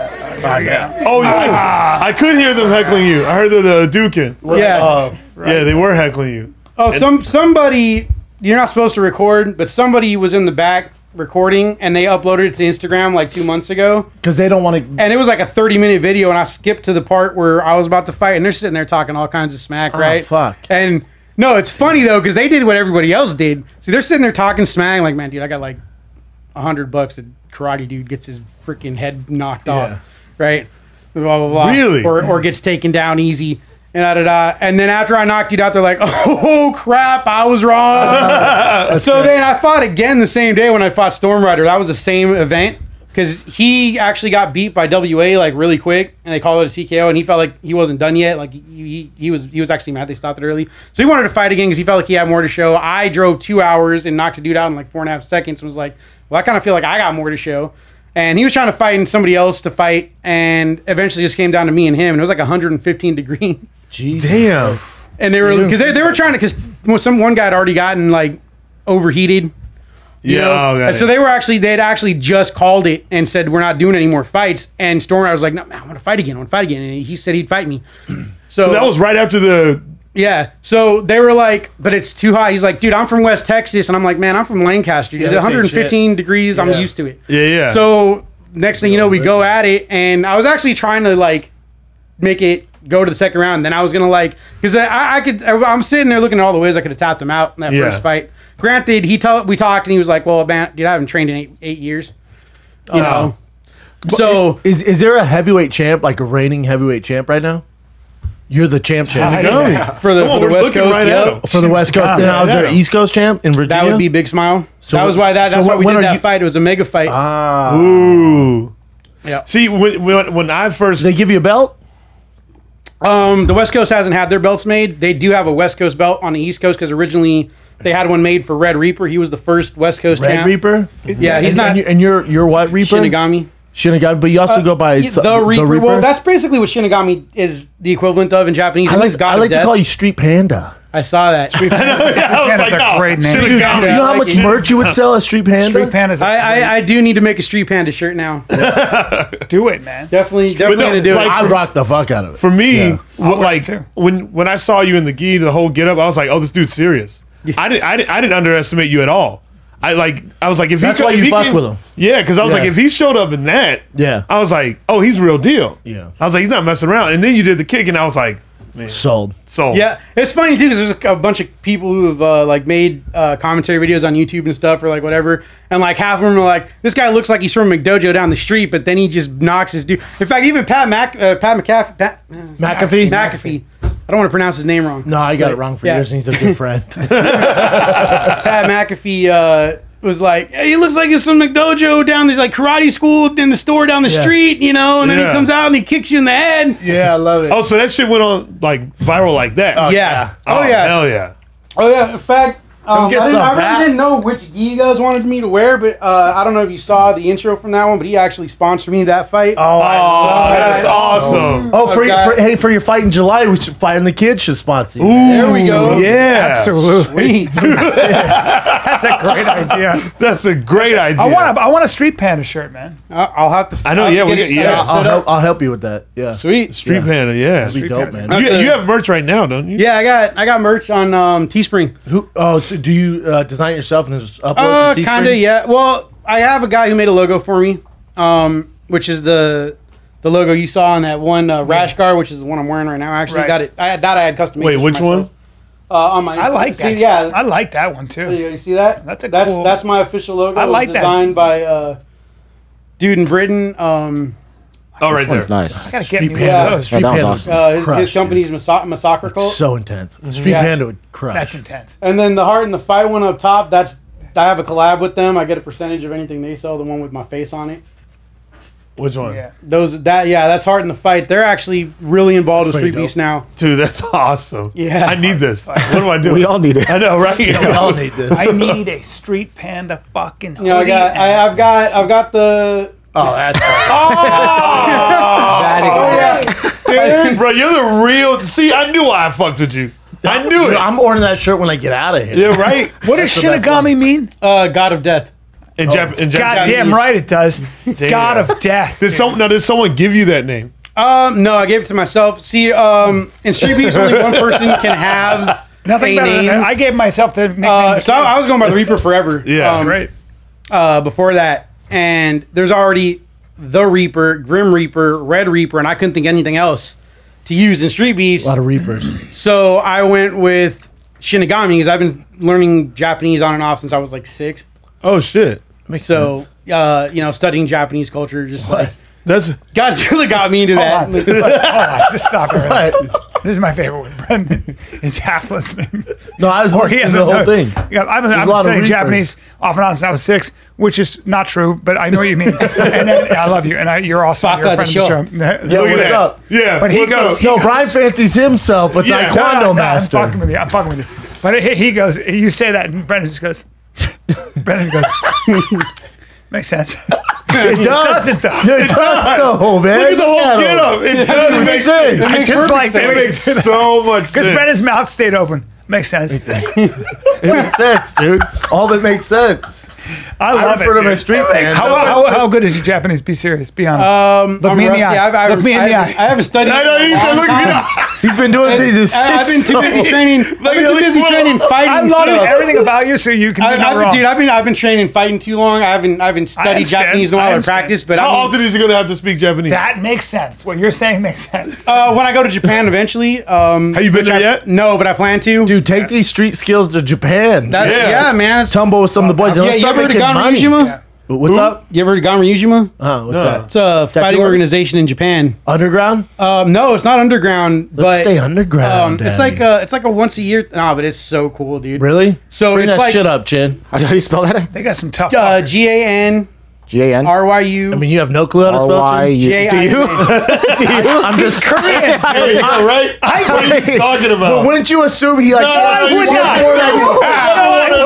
Oh, I could hear them heckling you. I heard the duking. Yeah. Yeah, they were heckling you. Oh, somebody. You're not supposed to record, but somebody was in the back recording, and they uploaded it to Instagram like 2 months ago. Because they don't want to. And it was like a 30-minute video, and I skipped to the part where I was about to fight, and they're sitting there talking all kinds of smack, right? Fuck. And no, it's funny though because they did what everybody else did. See, they're sitting there talking smack, like, man, dude, I got like $100. A karate dude gets his freaking head knocked off, right? Blah blah blah. Really? Or gets taken down easy. And da, da, da. And then after I knocked you out, they're like, "Oh crap, I was wrong." So then I fought again the same day when I fought Storm Rider. That was the same event because he actually got beat by WA like really quick, and they called it a TKO. And he felt like he wasn't done yet. Like he was actually mad they stopped it early. So he wanted to fight again because he felt like he had more to show. I drove 2 hours and knocked a dude out in like 4.5 seconds and was like, "Well, I kind of feel like I got more to show." And he was trying to fight and somebody else to fight, and eventually just came down to me and him, and it was like 115 degrees. Jeez. Damn. And they were because they were trying to because one guy had already gotten like overheated. You know? got And so they had actually just called it and said we're not doing any more fights. And Storm was like, no, man, I want to fight again. And he said he'd fight me. So that was right after the. Yeah. So they were like, but it's too hot. He's like, dude, I'm from West Texas, and I'm like, man, I'm from Lancaster. Yeah, Dude, 115 degrees. I'm used to it. Yeah. So next thing you know, we go at it, and I was actually trying to like make it go to the second round. And then I was gonna like because I'm sitting there looking at all the ways I could have tapped him out in that first fight. Granted, we talked, and he was like, well, man, dude, I haven't trained in eight years. You know. So is there a heavyweight champ, like a reigning heavyweight champ right now? You're the champ. for the West Coast. For the West Coast. Now, is there an East Coast champ in Virginia? That would be Big Smile. So that's why we did that fight. It was a mega fight. Ooh. Yeah. See, when I first. Did they give you a belt? The West Coast hasn't had their belts made. They do have a West Coast belt on the East Coast because originally they had one made for Red Reaper. He was the first West Coast champ. Red Reaper? Yeah, he's not. And you're what Reaper? Shinigami. Shinigami, but you also go by the Reaper. Well, that's basically what Shinigami is the equivalent of in Japanese. I like to call you Street Panda. I saw that. Street Panda. That's a great name. You know how much merch you would sell at Street Panda? Street Panda's I do need to make a Street Panda shirt now. do it, man. Definitely gonna do it. I rock the fuck out of it. For me, too. when I saw you in the gi, the whole get up, I was like, oh, this dude's serious. I didn't underestimate you at all. I was like, if that's he, why if you he fuck can, with him. Yeah, because I was like, if he showed up in that, I was like, oh, he's real deal. Yeah, I was like, he's not messing around. And then you did the kick, and I was like, man, sold. Yeah, it's funny too because there's a bunch of people who have like made commentary videos on YouTube and stuff or like whatever, and like half of them are like, this guy looks like he's from McDojo down the street, but then he just knocks his dude. In fact, even McAfee. I don't want to pronounce his name wrong. No, I got it wrong for years, and he's a good friend. Pat McAfee was like, hey, he looks like he's from McDojo down this like karate school in the store down the street, you know, and then he comes out and he kicks you in the head. Yeah, I love it. Oh, so that shit went on like viral like that. Oh, yeah. Oh, yeah. Hell yeah. Oh, yeah. In fact, I really didn't know which gi you guys wanted me to wear, but I don't know if you saw the intro from that one, but he actually sponsored me that fight. Oh, that's awesome. Oh, for your fight in July, we should Fighting the Kids should sponsor you. Ooh, there we go. Yeah. Absolutely. Sweet. That's a great idea. That's a great idea. I want a Street Panda shirt, man. I'll have to. I know, I'll help you with that. Yeah. Sweet. Street Panda, yeah. That'd be dope, man. You have merch right now, don't you? Yeah, I got merch on Teespring. So do you design it yourself and just upload to Teespring? Kinda, yeah. Well, I have a guy who made a logo for me, which is the logo you saw on that one rash guard, which is the one I'm wearing right now. I actually got it. I had custom made. Wait, which one? On my. I like that. Yeah, I like that one too. You see that? That's my official logo. I like that. Designed by dude in Britain. Oh, right there. Nice. I gotta get me one Panda. of those. Street that was Panda. awesome. His company's Massacre Cult. So intense. Street Panda would crush. That's intense. And then the Heart and the Fight one up top. I have a collab with them. I get a percentage of anything they sell. The one with my face on it. Which one? Yeah. That's Heart in the Fight. They're actually really involved with Street Beefs now. Dude, that's awesome. Yeah. I need this. What do I do? We all need it. I know, right? We all need this. I need a Street Panda fucking hoodie. You know, I've got the. Oh, that's Dude, bro, you're the real. See, I knew why I fucked with you. I knew it. I'm ordering that shirt when I get out of here. Yeah, right. What does Shinigami mean? God of Death. In Japanese. Goddamn right it does. God of Death. Did someone give you that name? No, I gave it to myself. See, in Street Beefs, only one person can have Nothing a better than name. that. I gave myself the nickname. So I was going by the Reaper forever. Yeah, great. Before that, and there's already the Reaper, Grim Reaper, Red Reaper, and I couldn't think of anything else to use in Street Beefs. A lot of Reapers. So I went with Shinigami because I've been learning Japanese on and off since I was like 6. Oh shit. Makes sense. Studying Japanese culture, just like That's God's really got me into that. Hold on, just stop it. Right. This is my favorite one. Brendan is half listening. No, I was listening to the whole thing. Yeah, I've been studying Japanese off and on since I was 6, which is not true, but I know what you mean. And then, I love you, and you're awesome. You're a friend of the show. Yeah, what's up? Yeah, but he goes. No, Brian fancies himself a taekwondo master. I'm fucking with you. But he goes. You say that, and Brendan just goes. Brendan goes. Makes sense. It does. Doesn't though. It does though, man. Look at the whole him. get up. It does make sick. sense. I just like It makes so much because sense. Ben's mouth stayed open. Makes sense. It makes sense, dude. All of it makes sense. I love refer it. to my dude. street man. How good is your Japanese? Be serious. Be honest. Look I'm me in the rusty. eye. Look me in the eye. I haven't studied. I know in a he said, long "Look at me." time. He's been doing this. I've been too busy training. I've been too busy training fighting I love stuff. everything about you, so you can do no wrong. Dude, I've been training fighting too long. I haven't studied understand. Japanese in a I while or understand. practice. But How I mean, often is he going to have to speak Japanese? That makes sense. What you're saying makes sense. when I go to Japan eventually. Have you been there yet? No, but I plan to. Dude, take these street skills to Japan. That's, Yeah. yeah, man. It's, Tumble with some of the boys. yeah, Let's you start ever heard of making money. Ganryujima? Yeah. What's up? You ever heard of Ganryujima? What's No. that? It's a fighting yours? organization in Japan. Underground? No, it's not underground. Let's but, stay underground. it's Daddy. like a once a year. Nah, but it's so cool, dude. Really? So Bring it's that like shit up, Chin. How do you spell that? They got some tough. fuckers. GANRYU. G-A-N? I mean, you have no clue how to spell it, Chin? R-Y-U. Do you? I'm just Korean. Yeah, right? What are you talking about? But wouldn't you assume he like? I would not.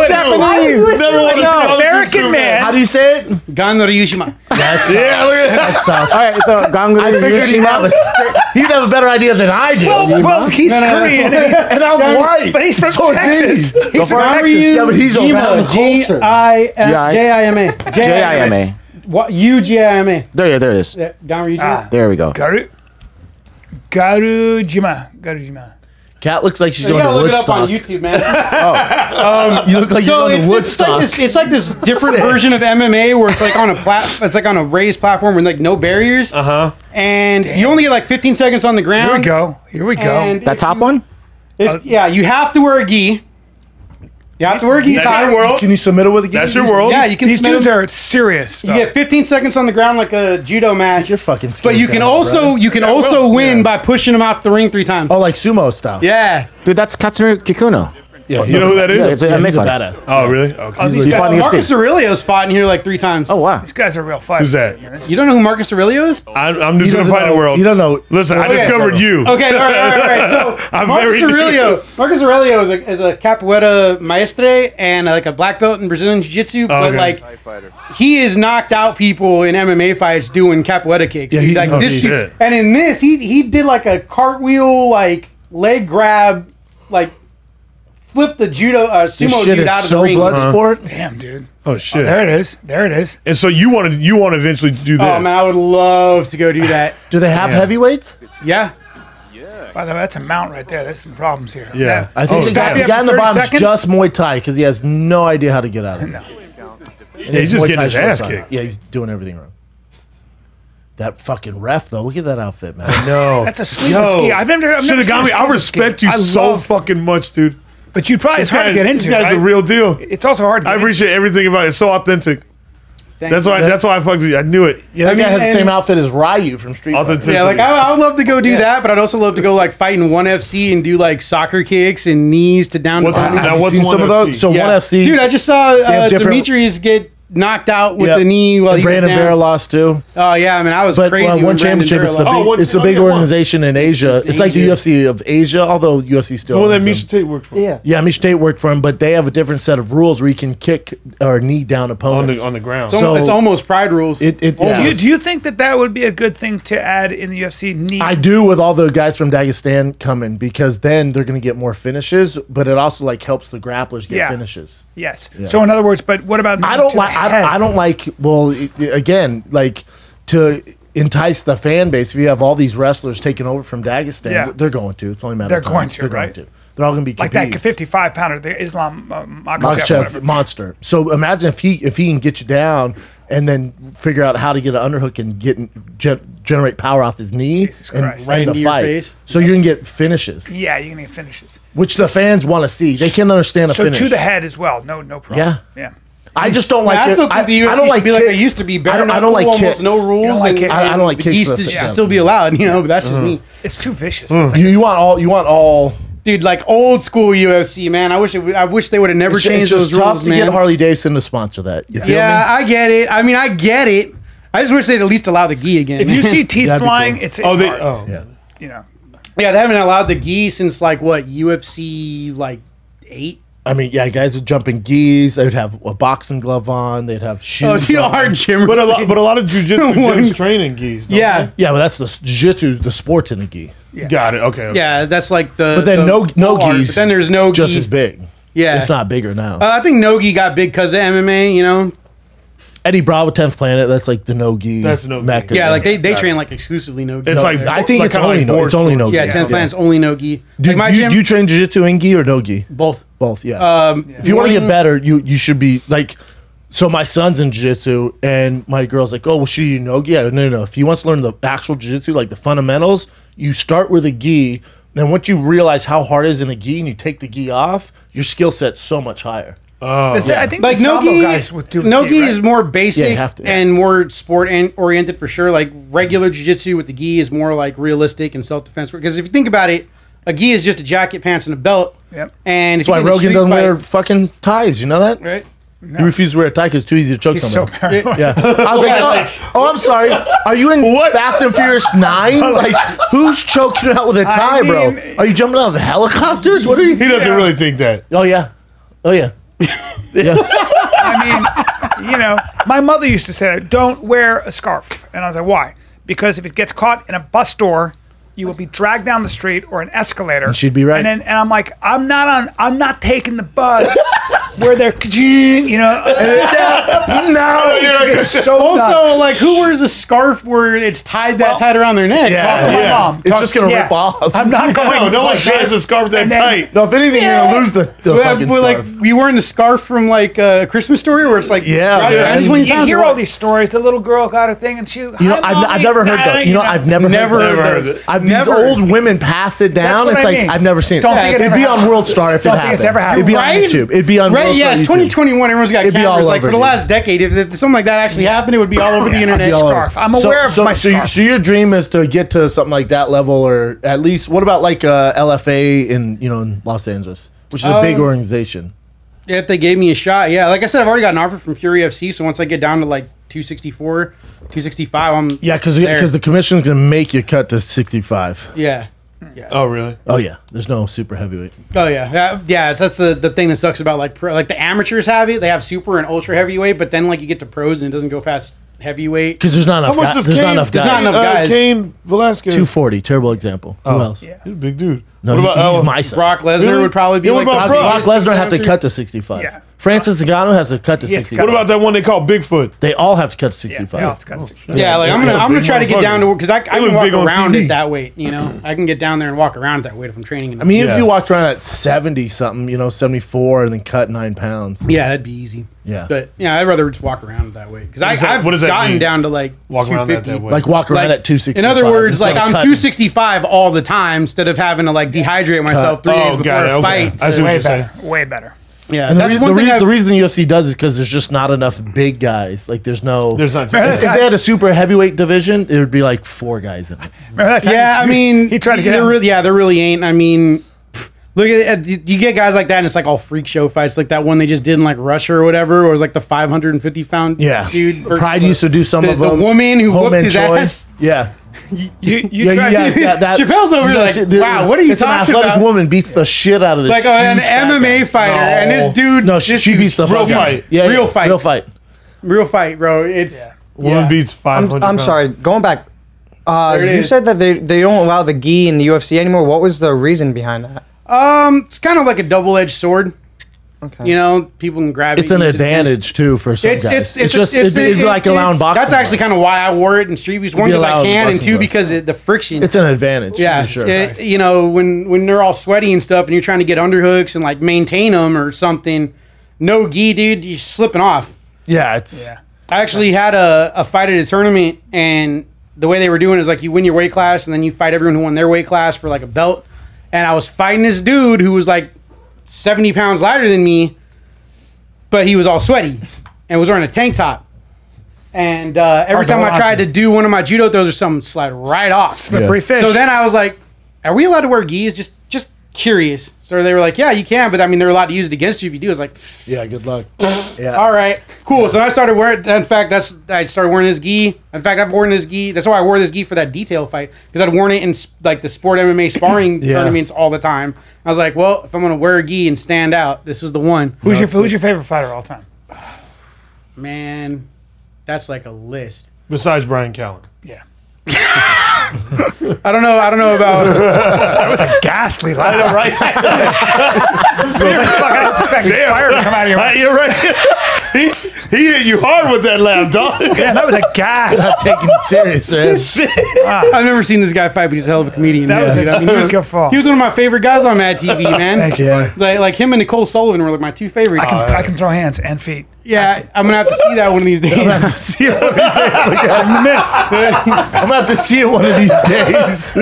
Japanese. Never want to An American man. How do you say it? Ganryujima. That's Yeah, look at that. That's tough. All right, so I figured he'd have, Ganryujima. he'd have a better idea than I do. Well, he's No, no, no. Korean, And I'm white. but he's from So is Texas. he. He's from Texas. Yeah, but he's around the culture. J-I-M-A. J-I-M-A. What? U-G-I-M-A. There it is. Ganryujima. There we go. Garujima. Cat looks like she's You going gotta to look it up on Woodstock. YouTube, man. You look like So you're going to Woodstock. it's like this different version of MMA where it's like on it's like on a raised platform with like no barriers. And you only get like 15 seconds on the ground. Here we go. Here we go. And That top one? yeah, you have to wear a gi. You have to wear a gi. That's tie. your world. Can you submit it with a game? That's your world. Yeah, you can. These submit dudes them. are serious. You get 15 seconds on the ground like a judo match. You're fucking scared. But you can also win by pushing them out the ring 3 times. Oh, like sumo style. Yeah. Dude, that's Katsuru Kikuno. Yeah, You know who that is? Yeah, it's a yeah, MMA he's a fighter. badass. Oh, really? Okay. These He's guys, fighting Marcus UFC. Aurelio's fought in here like 3 times. Oh, wow. these guys are real fighters. Who's that? You don't know who Marcus Aurelio is? I'm just going to doesn't fight the know- world. You don't know. Listen, I Okay. discovered you. Okay, all right. So I'm Marcus very- Aurelio is a capoeira maestre and like a black belt in Brazilian Jiu-Jitsu, but okay. like he has knocked out people in MMA fights doing capoeira kicks. Yeah, He's he- like oh, this, he's dude- good. and in this he did like a cartwheel, like leg grab, like flipped the judo This sumo shit dude is out of the so ring. blood sport. Damn, dude. Oh, shit. There it is. There it is. And so you want to eventually do this? Oh man, I would love to go do that. Do they have heavyweights? Yeah. By the way, that's a mount right there. There's some problems here. Yeah. I think Oh, the guy, stop the you guy after in the 30 bottom is seconds? just Muay Thai because he has no idea how to get out of it. No. Yeah, he's just getting his ass kicked. Yeah, he's doing everything wrong. That fucking ref though. Look at that outfit, man. No. That's a sleeper ski. I've never seen a Shinigami, I sleeper respect ski. you I so love- fucking much, dude. But you probably it's hard to get into. This guy's a right? real deal. It's also hard to I get into. appreciate everything about it. It's so authentic. Thank That's you. why. That's why I fucked with you. I knew it. Yeah, that guy has the and- same outfit as Ryu from Street Fighter. Authenticity. Yeah, like I would love to go do that, but I'd also love to go like fight in ONE FC and do like soccer kicks and knees to down. What's- to body. now Have you what's seen one some of FC? those? So Yeah. one FC, Dude, I just saw have different- Demetrius get knocked out with Yep. the knee while and he was Brandon Vera down. lost too. Oh yeah, I mean I was But crazy. one when championship, Brandon it's the Vera big, lost. it's a one- big yeah, one. organization in Asia. It's like the Asia. UFC of Asia, although UFC still. The one that owns them. Misha Tate worked for. Yeah, Misha Tate worked for him, but they have a different set of rules where you can kick or knee down opponents. On the ground. So- It's almost pride rules. Yeah. Do you think that would be a good thing to add in the UFC? Knee. I do with all the guys from Dagestan coming because then they're going to get more finishes, but it also like helps the grapplers get Yeah. finishes. Yes. So in other words, but what about? I knee don't to like. the head? I don't like. Well, again, like to entice the fan base. If you have all these wrestlers taking over from Dagestan, Yeah. they're going to. It's only a matter They're of time. going to, They're right? going to. They're all going to be like that Khabibs. 55-pounder, the Islam Makhachev, Makhachev whatever. monster. So imagine if he can get you down and then figure out how to get an underhook and generate power off his knee Jesus and Christ. end Into the your fight. face. So you're gonna get finishes, Yeah, you're gonna get finishes. which the fans want to see. They can understand a So finish. to the head as well. No problem. Yeah. Yeah. I just don't like. I it. still think the UFC I don't like should be like kicks. it used to be. I don't Bare like knuckle, kicks. almost no rules. You don't like and- kicks. I don't like the kicks geese to the should face. still be allowed, you know. But that's just me, It's too vicious. It's like- You want all. dude. Like old school UFC, man. I wish they would have never It's changed just those tough rules, to man. get Harley Davidson to sponsor that. You feel Yeah, me? I get it. I mean, I get it. I just wish they'd at least allow the gi again. if you see teeth That'd be flying, cool. it's Oh, they. hard. Oh. Yeah. You know. yeah, they haven't allowed the gi since like what UFC like 8. I mean, yeah, guys would jump in gis. They would have a boxing glove on. They'd have shoes. Oh, see, on. hard gym. But a lot of jujitsu gyms training gis. Yeah. Yeah, but that's the jiu-jitsu, the sports in a gi. Got it. Okay. Yeah, that's like the. But then the no full art, gis. but then there's no just gi. as big. Yeah. if not bigger now. I think no-gi got big because of MMA, you know? Eddie Bravo, 10th Planet. That's like the no gi. That's no-gi. mecca. Yeah, like they train like exclusively no-gi. It's like I think like it's kinda only like no. board It's only no. shorts. yeah, gi. 10th Planet's only no-gi. Do, Like my do, gym, do you train jiu-jitsu in gi or no gi? both. Both, yeah. If you want to get better, you should be like. So my son's in jiu-jitsu, and my girl's like, "Oh, well, should you no gi?" Yeah, no. If he wants to learn the actual jiu-jitsu, like the fundamentals, you start with a gi. Then once you realize how hard it is in a gi, and you take the gi off, your skill set's so much higher. I think Like the Sambo no-gi, guys would do no-gi right? is more Yeah, basic you have to, yeah. and more sport oriented for sure. Like regular jiu-jitsu with the gi is more like realistic and self-defense. Because if you think about it, a gi is just a jacket, pants, and a belt. Yep. And if That's why you get in a Rogan street doesn't fight- wear fucking ties. You know that? right? He refuses to wear a tie because it's too easy to choke He's so someone. paranoid. Yeah. I was like, oh, I'm sorry. Are you in Fast and Furious 9? Like, who's choking out with a tie, bro? mean- Are you jumping out of helicopters? What are you? He doesn't really think that. Oh, yeah. Oh, yeah. Yeah. I mean, you know, my mother used to say, "Don't wear a scarf," and I was like, "Why?" Because if it gets caught in a bus door, you will be dragged down the street or an escalator. And she'd be right. And I'm like, I'm not taking the bus where they're, you know. No, it's so Also, nuts. like, who wears a scarf where it's tied around their neck? Talk to my Yeah. mom. It's just going to rip off. I'm not going. No one like ties this. a scarf that And then- tight. No, if anything, you're going to lose the fucking But, like, scarf. you wearing the scarf from like a Christmas Story, where it's like, Yeah, right, yeah. I just want You to hear all these stories. The little girl got her thing, and she. You know, I've never heard those. You know, I've never Never heard heard those. those. These Never. old women pass it down. what It's I like mean. I've never seen it. Don't think it's It'd ever be on happened. World Star if it Don't think it's happened. ever happened. It'd be on Right? YouTube. It'd be on Right? World Yeah, Star it's YouTube. 2021. Everyone's got It'd be all cameras. Like over, for the dude. last decade, if something like that actually happened, it would be all over the internet. Be all over. Scarf. I'm aware of my scarf. So your dream is to get to something like that level, or at least what about like LFA in Los Angeles, which is a big organization. If they gave me a shot, yeah. Like I said, I've already got an offer from Fury FC. So once I get down to like 264, 265, I'm Yeah, because there. the commission's gonna make you cut to 65. yeah. Oh, really? Oh yeah, there's no super heavyweight. Oh yeah. That's the thing that sucks about like like the amateurs have it. They have super and ultra heavyweight, but then like you get to pros and it doesn't go past heavyweight. Because there's not enough. How much does There's Cain? not enough There's guys. not enough guys. Cain Velasquez. 240, terrible example. Who else? Yeah. He's a big dude. No, What he's about my size. Brock Lesnar Really? would probably be Yeah, what like about the Brock biggest Lesnar have to amateur. cut to 65. Yeah. Francis Ngannou has to cut to He has to 65. What about that one they call Bigfoot? They all have to cut to Yeah, 65. yeah, it's got 65. Yeah, like I'm gonna try to get down to because I They can look walk big on around TV. at that weight. You know, I can get down there and walk around at that weight if I'm training. I mean, if Yeah. you walked around at 70 something, 74, and then cut 9 pounds. yeah, that'd be easy. Yeah. But yeah, I'd rather just walk around that way because what does that gotten mean? down to like Walk around that 250. way. Like walk around Like, at 265. in other words, instead like of I'm cutting. 265 all the time instead of having to like dehydrate myself 3 days before got it. a Okay. fight. I see what Way you're saying. better. Way better. Yeah, And the, that's rea- one the, thing. rea- I've- the reason the UFC does is because there's just not enough big guys. Like there's no. There's not. if they had a super heavyweight division, it would be like 4 guys in it. Remember that time yeah, I mean, he tried to get there him. really, there really ain't. I mean, look at you get guys like that, and it's like all freak show fights, like that one they just did in like Russia or whatever, where it was like the 550 pound Yeah. dude. versus Pride used to do some the, of the them. woman who Home whooped and his Choi. ass. Yeah. You Yeah, tried yeah, to, yeah, that, Chappelle's over here like, shit, dude, wow, what are you it's an talking athletic about? woman beats the shit out of this. Like an huge fat MMA guy. fighter, and this dude, No, this she dude- beats the real fuck out. fight. Yeah, Real yeah, fight. real fight. real fight, bro. It's Woman beats 500. I'm sorry. Going back, There it you is. said that they don't allow the gi in the UFC anymore. What was the reason behind that? it's kind of like a double-edged sword. Okay. You know, people can grab it. It's an use it against- advantage too for some guys. It's just it'd be like allowing boxing. That's actually fights. kind of why I wore it in street beats. One, be because I allowed can, and boxing two, fights. because the friction. It's an advantage. yeah, for sure. you know, when they're all sweaty and stuff, and you're trying to get underhooks and like maintain them or something, no gi, dude, you're slipping off. Yeah, it's yeah. I actually had a fight at a tournament, and the way they were doing is like you win your weight class, and then you fight everyone who won their weight class for like a belt. And I was fighting this dude who was like 70 pounds lighter than me, but he was all sweaty and was wearing a tank top. And every Hard to time hold I on tried to. to do one of my judo throws or something, slide right off. Slippery fish. So then I was like, "Are we allowed to wear gis? Just curious. So they were like, yeah, you can, but I mean, they're allowed to use it against you if you do. I was like, Yeah, good luck. Yeah. all right, cool. So I started wearing. In fact, I started wearing this gi. In fact, I've worn this gi. That's why I wore this gi for that detail fight, because I'd worn it in like the sport MMA sparring tournaments all the time. I was like, well, if I'm gonna wear a gi and stand out, this is the one. Who's your favorite fighter of all time? Man, that's like a list. Besides Brian Callen. Yeah. I don't know about. That was a ghastly laugh. I know, right? I was expecting fire to come out of your mouth. You're right. He hit you hard with that laugh, dog. Yeah, that was a gas. Not taking it serious, man. I've never seen this guy fight, but he's a hell of a comedian. That was dude. I mean, he was good fall. he was one of my favorite guys on Mad TV, man. Thank you. Yeah. Like him and Nicole Sullivan were like my two favorites. I can throw hands and feet. Yeah, I'm gonna have to see that one of these days. I'm gonna have to see it one of these days. In the midst. I'm gonna have to see it one of these days.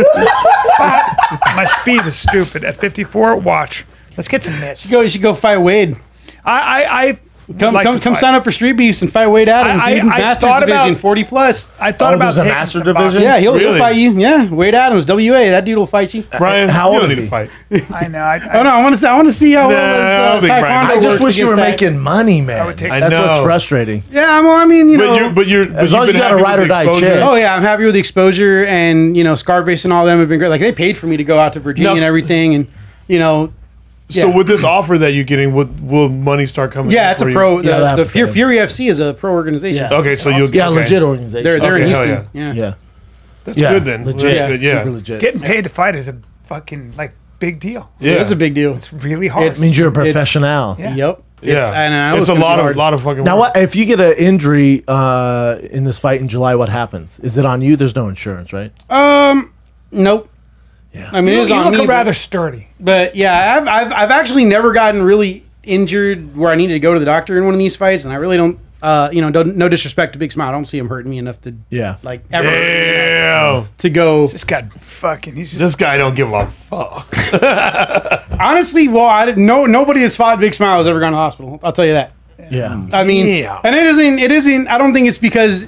My speed is stupid. At 54, watch. Let's get some mitts. You should go fight Wade. I Come like to fight. sign up for Street Beefs and fight Wade Adams, I dude. Masters thought division, about- 40 plus. I thought about there's a taking master some division? boxing. Yeah, he'll Really? fight you. Yeah, Wade Adams, WA. That dude will fight you. Brian, How you old don't is need he? to fight. I know. Oh no, I want to see how Nah, I don't think Brian- taekwondo I just works wish you were against that. making money, man. would take- I That's know. what's frustrating. Yeah, well, I mean, you know. But you're As long as you've you been got a happy ride with or die the exposure? chick. Oh yeah, I'm happy with the exposure, and you know, Scarface and all them have been great. Like they paid for me to go out to Virginia Now, and everything, and you know. So Yeah. with this offer that you're getting, will money start coming? Yeah, in it's a for you? pro. Yeah, they'll The, have the to Fury, pay. Fury FC is a pro organization. Yeah. Okay, so you'll Yeah, okay. legit organization. They're in Okay, hell Houston. yeah. Yeah. Yeah. That's Yeah, good then. legit. That's good, yeah. Super legit. Getting paid to fight is a fucking like big deal. Yeah. It's a big deal. It's really hard. It's- It means you're a professional. Yeah. Yep. Yeah, and I know it's a gonna be hard. lot of fucking. Now, work. what if you get an injury in this fight in July? What happens? Is it on you? There's no insurance, right? Nope. Yeah. I mean, You it's look on me. rather sturdy. But yeah, I've actually never gotten really injured where I needed to go to the doctor in one of these fights, and I really don't. No disrespect to Big Smile, I don't see him hurting me enough to Yeah. like ever Damn, to go. This guy fucking. He's just. this guy don't give a fuck. Honestly, well, I didn't know nobody that's fought Big Smile has ever gone to the hospital. I'll tell you that. Yeah. I mean, and it isn't. I don't think it's because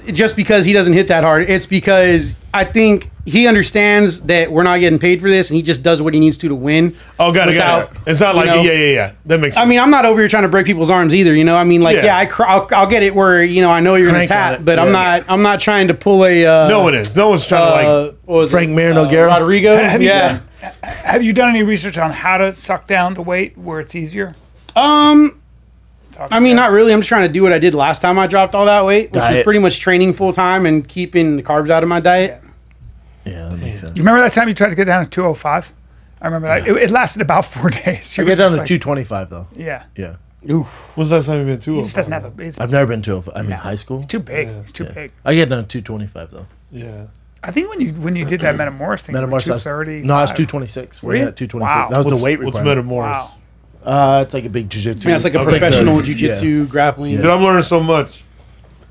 he doesn't hit that hard. It's because I think he understands that we're not getting paid for this, and he just does what he needs to win. Oh, got it. It's not like you know, yeah. That makes sense. I mean, I'm not over here trying to break people's arms either. You know, I mean, like, Yeah. I'll get it where I know you're gonna Crank on tap, it. but Yeah. I'm not trying to pull a. no one is. No one's trying to like. What was Frank it? Mir Nogueira? Rodrigo. Have you Yeah. Have you done any research on how to suck down the weight where it's easier? I mean, not really. I'm just trying to do what I did last time I dropped all that weight, which is Diet. pretty much training full time and keeping the carbs out of my diet. Yeah, that makes sense. You remember that time you tried to get down to 205? I remember that. It lasted about 4 days. I You get were down just to like- 225 though. Yeah. Yeah. When's the last time you've been to? He just doesn't have the. It's I've never been to. I mean, high school. too big. He's too big. I get down to 225 though. Yeah. I think when you did that Metamorph thing, Metamorph. 230. No, I was 226. We're Were you? at 226. Wow. That was the weight What's requirement. Metamorph? Wow. It's like a big jiu-jitsu. Yeah, it's like a Okay. professional Yeah. jiu-jitsu grappling. Dude, I'm learning so much.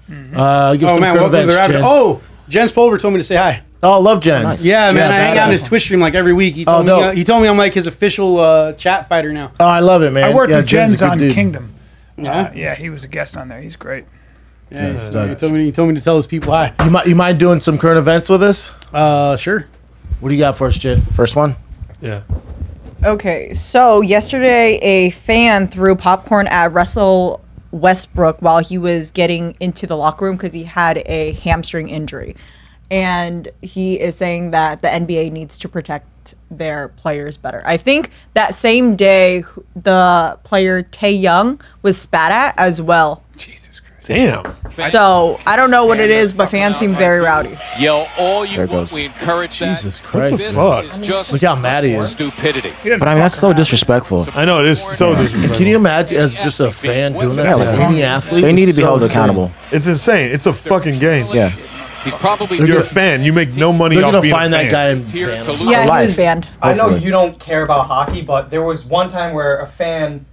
Give Oh some man, current welcome to the events, rabbit. Jen. Oh, Jens Pulver told me to say hi. Oh, love Jen. Yeah, man, I hang out on badass. his Twitch stream like every week. He Oh, told me dope. he told me I'm like his official chat fighter now. Oh, I love it, man. I worked yeah, with Jen's Jens a good on dude. Kingdom. Yeah, Yeah, he was a guest on there. He's great. yeah. Yeah, studs. He told me to tell his people hi. You mind doing some current events with us? Sure. What do you got for us, Jen? First one. Yeah. Okay, so yesterday a fan threw popcorn at Russell Westbrook while he was getting into the locker room because he had a hamstring injury. And he is saying that the NBA needs to protect their players better. I think that same day the player Tae Young was spat at as well. Jesus Christ. Damn. So I don't know what it is, but fans seem very rowdy. Yell all you There want. goes. We encourage that. Jesus Christ. This fuck? is just Look how mad he is. stupidity. He didn't But I mean, that's fuck so around. disrespectful. I know it is so disrespectful. Can you imagine as just a fan doing that Yeah, to like, any athlete? They need to It's be so held insane. accountable. It's insane. It's a fucking game. Yeah. He's probably You're a gonna- fan. You make no money They're off gonna being find a that fan. guy and here ban to him. lose. Yeah, he was Life. banned. I know Hopefully. you don't care about hockey, but there was one time where a fan,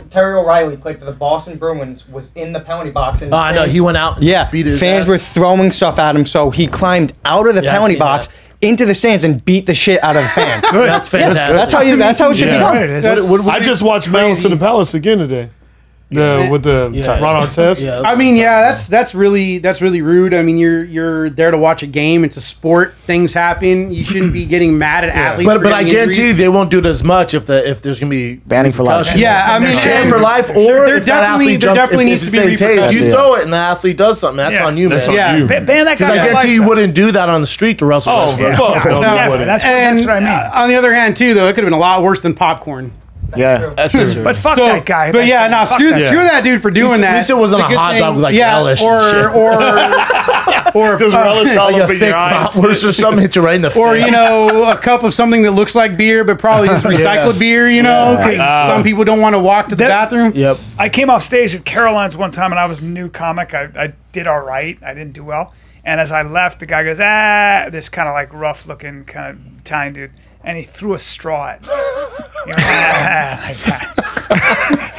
Terry O'Reilly, played for the Boston Bruins, was in the penalty box. And Oh, I know. He went out and Yeah, beat his fans ass. were throwing stuff at him, so he climbed out of the Yeah, I've penalty seen box that. into the stands and beat the shit out of the fan. That's fantastic. That's how it should Yeah. be done. Right, it is. I just watched Malice in the Palace again today. With the Ron Artest. Yeah. I mean, yeah, that's really rude. I mean, you're there to watch a game. It's a sport. Things happen. You shouldn't be getting mad at athletes. But I guarantee you they won't do it as much if there's gonna be Banning for life. Yeah, I mean, banned and for life, or there if that definitely- athlete there jumps, definitely if needs it to be says, hey, if you repercussions. throw it and the athlete does something, that's on you, That's man. on Yeah. you. Ban that guy. Because I for guarantee life, you though. wouldn't do that on the street to Russell Oh, Westbrook. fuck. No, Yeah, you wouldn't. that's And what I mean. on the other hand, too, though, it could have been a lot worse than popcorn. Yeah. That's true. But fuck So, that guy. But yeah, no, Fuck screw that. that dude for doing that. At least it wasn't It's a good hot thing. dog with like relish and shit. or Just relish all Like a up in thick your eyes. bratwurst or something hit you right in the face. or you know, a cup of something that looks like beer, but probably is recycled beer. You know, 'cause some people don't want to walk to the bathroom. Yep. I came off stage at Caroline's one time, and I was a new comic. I did all right. I didn't do well. And as I left, the guy goes, this kind of like rough-looking kind of Italian dude, and he threw a straw at me. You know, like that.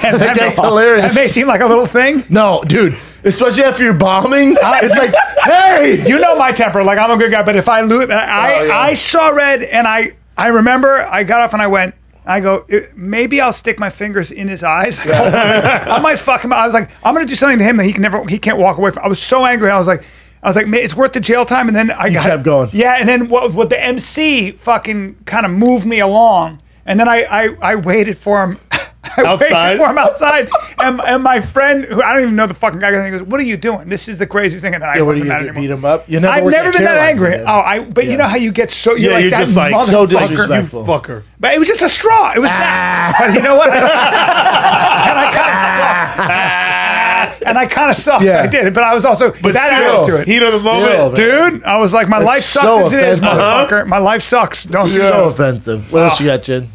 And That's hilarious. That may seem like a little thing. No, dude. Especially after you're bombing, it's like, hey, You know my temper. Like, I'm a good guy, but if I lose, I saw red, and I remember I got off and I go, maybe I'll stick my fingers in his eyes. I might fuck him. I was like, I'm gonna do something to him that he can't walk away from. I was so angry. I was like, it's worth the jail time. And then I kept going. Yeah, and then what the MC fucking kind of moved me along, and then I waited for him. Outside? Waited for him outside, and my friend, who I don't even know the fucking guy, goes, "What are you doing? This is the craziest thing." And then I what are wasn't you mad gonna anymore. beat him up? You never I've worked never at been that Caroline's angry. again. But you know how you get so Yeah, you're that just like so motherfucker. disrespectful. You fucker. But it was just a straw. It was bad. But you know what? And I kind of sucked. Yeah. I did. But I was also that added to it. Heat of the Still, moment. man. Dude, I was like, my life sucks so as it is, offensive. motherfucker. My life sucks. Don't do So that. offensive. What else you got, Jen?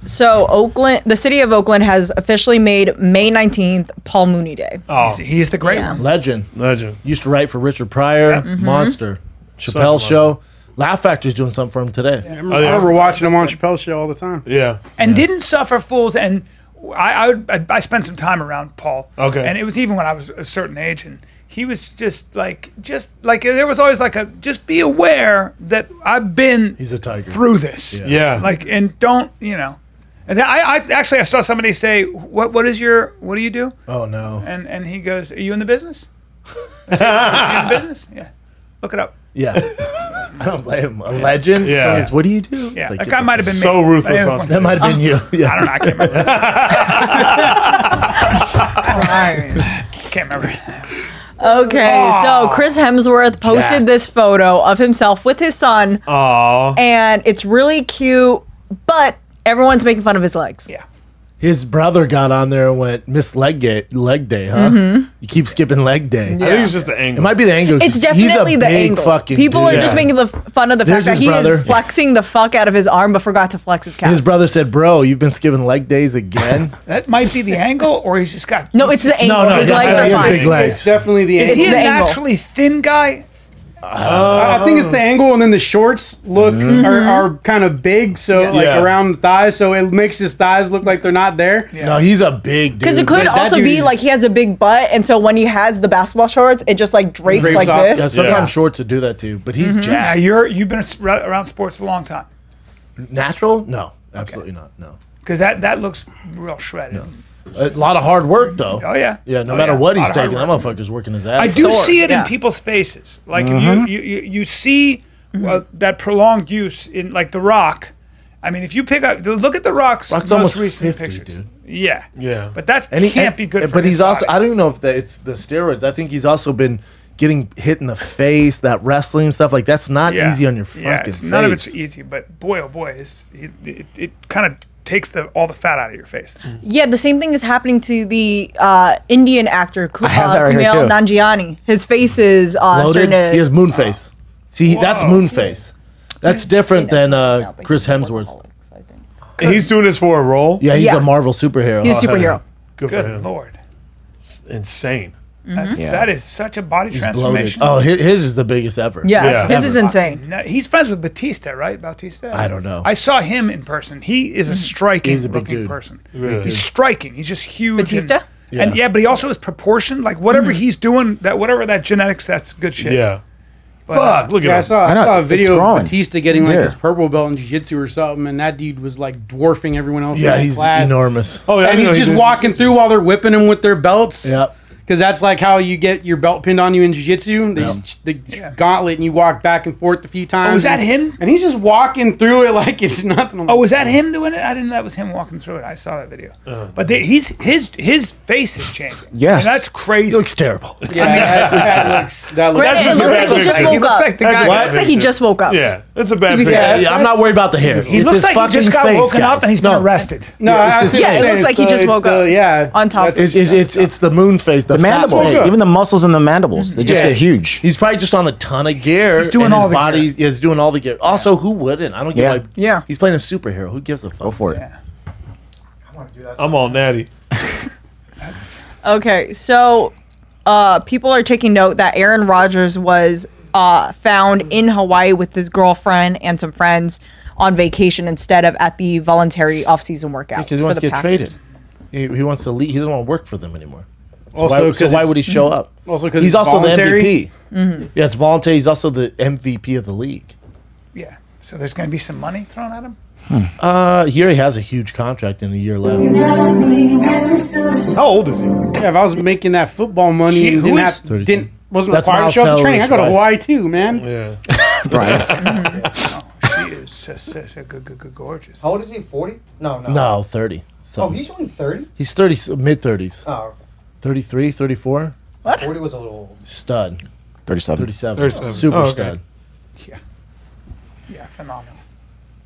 So Oakland, the city of Oakland has officially made May 19th Paul Mooney Day. Oh, he's the great Yeah. one. Legend. Legend. Used to write for Richard Pryor, Monster, Chappelle's a Show. Laugh Factory's doing something for him today. I remember watching him on Chappelle's Show all the time. Yeah. And didn't suffer fools. And I spent some time around Paul. Okay. And it was even when I was a certain age, and he was just like there was always like just be aware that I've been He's a tiger. through this. Yeah. Like, and don't, you know. And then I saw somebody say, what do you do? Oh no. And he goes, are you in the business? I said, "Are you in the business? Yeah. Look it up. Yeah. I don't blame him. A legend. Yeah. Someone goes, what do you do? Yeah. It's like, That get guy the- might have been So me. ruthless on That might have been you. Yeah. I don't know. I can't remember. Can't remember. Okay, so Chris Hemsworth posted Jack. this photo of himself with his son, Aw. and it's really cute, but everyone's making fun of his legs. Yeah. His brother got on there and went, Miss Leg Day, huh? You keep skipping Leg Day. I think it's just the angle. It might be the angle. It's 'cause definitely he's a the big angle. fucking People dude. are just making fun of the There's fact that his he brother. is flexing the fuck out of his arm, but forgot to flex his calves. His brother said, bro, you've been skipping leg days again. That might be the angle, or he's just got. No, it's the angle. no, his yeah, legs he are has fine. big legs. It's definitely the Is angle. he a the angle. naturally thin guy? I think it's the angle, and then the shorts look are kind of big, so like Yeah. around the thighs, so it makes his thighs look like they're not there. No, he's a big dude. Because it could But that also dude be is- like he has a big butt, and so when he has the basketball shorts, it just like drapes Drapes like off. this. Yeah, sometimes Yeah. shorts would do that too, but he's Now jacked. you've been around sports a long time, Natural? No, absolutely not. No. because that looks real shredded. A lot of hard work though. Oh yeah. Yeah, no Oh, matter yeah. what A he's lot of taking, that hard motherfucker's working his I ass. do off. see it Yeah. in people's faces. Like you see that prolonged use in like The Rock. I mean, if you look at The Rock's Rock's most almost recent 50, pictures. dude. Yeah. Yeah. But that And he can't be good for But his he's also, body. I don't even know if it's the steroids. I think he's also been getting hit in the face, that wrestling and stuff. Like, that's not easy on your fucking face. None of it's easy, but boy, oh boy, it kind of takes all the fat out of your face. Yeah, the same thing is happening to the Indian actor have that right here, Kumail too. Nanjiani. His face is Loaded. starting to. He has moon face. See, that's Whoa. moon face. That's different than Chris Hemsworth. He's doing this for a role. Yeah, he's Yeah. a Marvel superhero. He's a superhero. Good for Good him. lord, Insane. Yeah. that is such a body He's bloated. transformation. Oh, his is the biggest ever. Yeah, Yeah. his is insane. No, he's friends with Batista, right? Bautista. I don't know. I saw him in person. He is a striking He's a big looking dude. person. Really? He's striking. He's just huge. Batista? And yeah, but he also is proportioned. Like whatever he's doing, whatever that genetics, that's good shit. Yeah. Fuck, look I at him. know, I saw a it's video of growing. Batista getting like Yeah. his purple belt in jiu-jitsu or something, and that dude was like dwarfing everyone else. Yeah, in the he's class. enormous. Oh, yeah, I And didn't know he's he just did walking through while they're whipping him with their belts. Yep. Because that's like how you get your belt pinned on you in jiu-jitsu. The gauntlet, and you walk back and forth a few times. Oh, was that him? And he's just walking through it like it's nothing. Oh, was that him doing it? I didn't know that was him walking through it. I saw that video. But his face is changing. Yes. And that's crazy. He looks terrible. that looks. That looks. That's It just looks a like bad he just picture. He woke looks up. like the That's guy. what- It looks like he just woke up. Yeah, that's a bad To be picture. fair, Yeah, I'm not worried about the hair. He It's looks his like he fucking just got face, woken up guys. and he's been arrested. No, Yeah, it's yeah, it looks like he just woke up. Yeah, On top. It's the moon face. The The mandibles, fat face. even the muscles in the mandibles, they just Yeah. get huge. He's probably just on a ton of gear. He's doing and all his the body gear. is doing all the gear. Also, who wouldn't? I don't get Yeah. why. Yeah. He's playing a superhero. Who gives a fuck? Go for it. Yeah. I want to do that. I'm all natty. Okay, so people are taking note that Aaron Rodgers was found in Hawaii with his girlfriend and some friends on vacation instead of at the voluntary off-season workout. Because he wants to get traded. He wants to leave. He doesn't want to work for them anymore. So Also, why, 'cause so why it's- would he show up? Also, because He's also voluntary. the MVP. Yeah, it's voluntary. He's also the MVP of the league. Yeah. So there's going to be some money thrown at him? Here he has a huge contract in a year left. How old is he? Yeah, if I was making that football money Shit, and who didn't, is- have, 32. didn't wasn't That's required to Miles show up to Teller's training, I go to wife. Hawaii too, man. Yeah. Brian. She is so good, gorgeous. How old is he? 40? No. No, 30. So Oh, he's only 30? he's 30, mid-30s. Oh, 33, 34. 40 was a little old. Stud. 37. 37. 37. Super Oh, okay. stud. Yeah, phenomenal.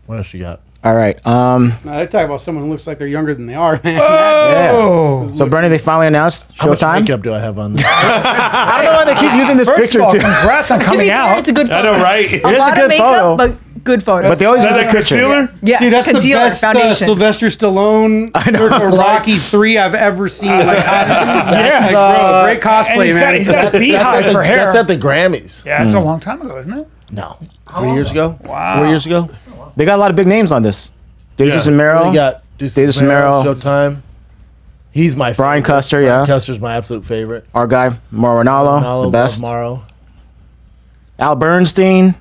What else you got? All right. No, they talk about someone who looks like they're younger than they are, man. Oh! So, Bernie, they finally announced How much showtime. makeup do I have on there? I don't know why they keep using this First picture of all, too. congrats on To be coming fair, out. it's a good I photo. know, right? A is a lot of good makeup, photo. but good photo. But they always use Is this that a picture. concealer? yeah, Dude, that's the concealer, best foundation. Sylvester Stallone or Rocky 3 I've ever seen. Like, costume. Yeah. Bro, great cosplay, And he's man. got, he's got a That's beehive at for the- hair. That's at the Grammys. Yeah, that's a long time ago, isn't it? No. 3 years ago? Wow. 4 years ago? They got a lot of big names on this. Daisy Yeah. Samaro. We got Deuce Davis Samaro, Samaro. Showtime. He's my Brian favorite. Custer, Brian yeah. Custer's my absolute favorite. Our guy, Mauro Ranallo, Nalo, the best. Morrow. Al Bernstein.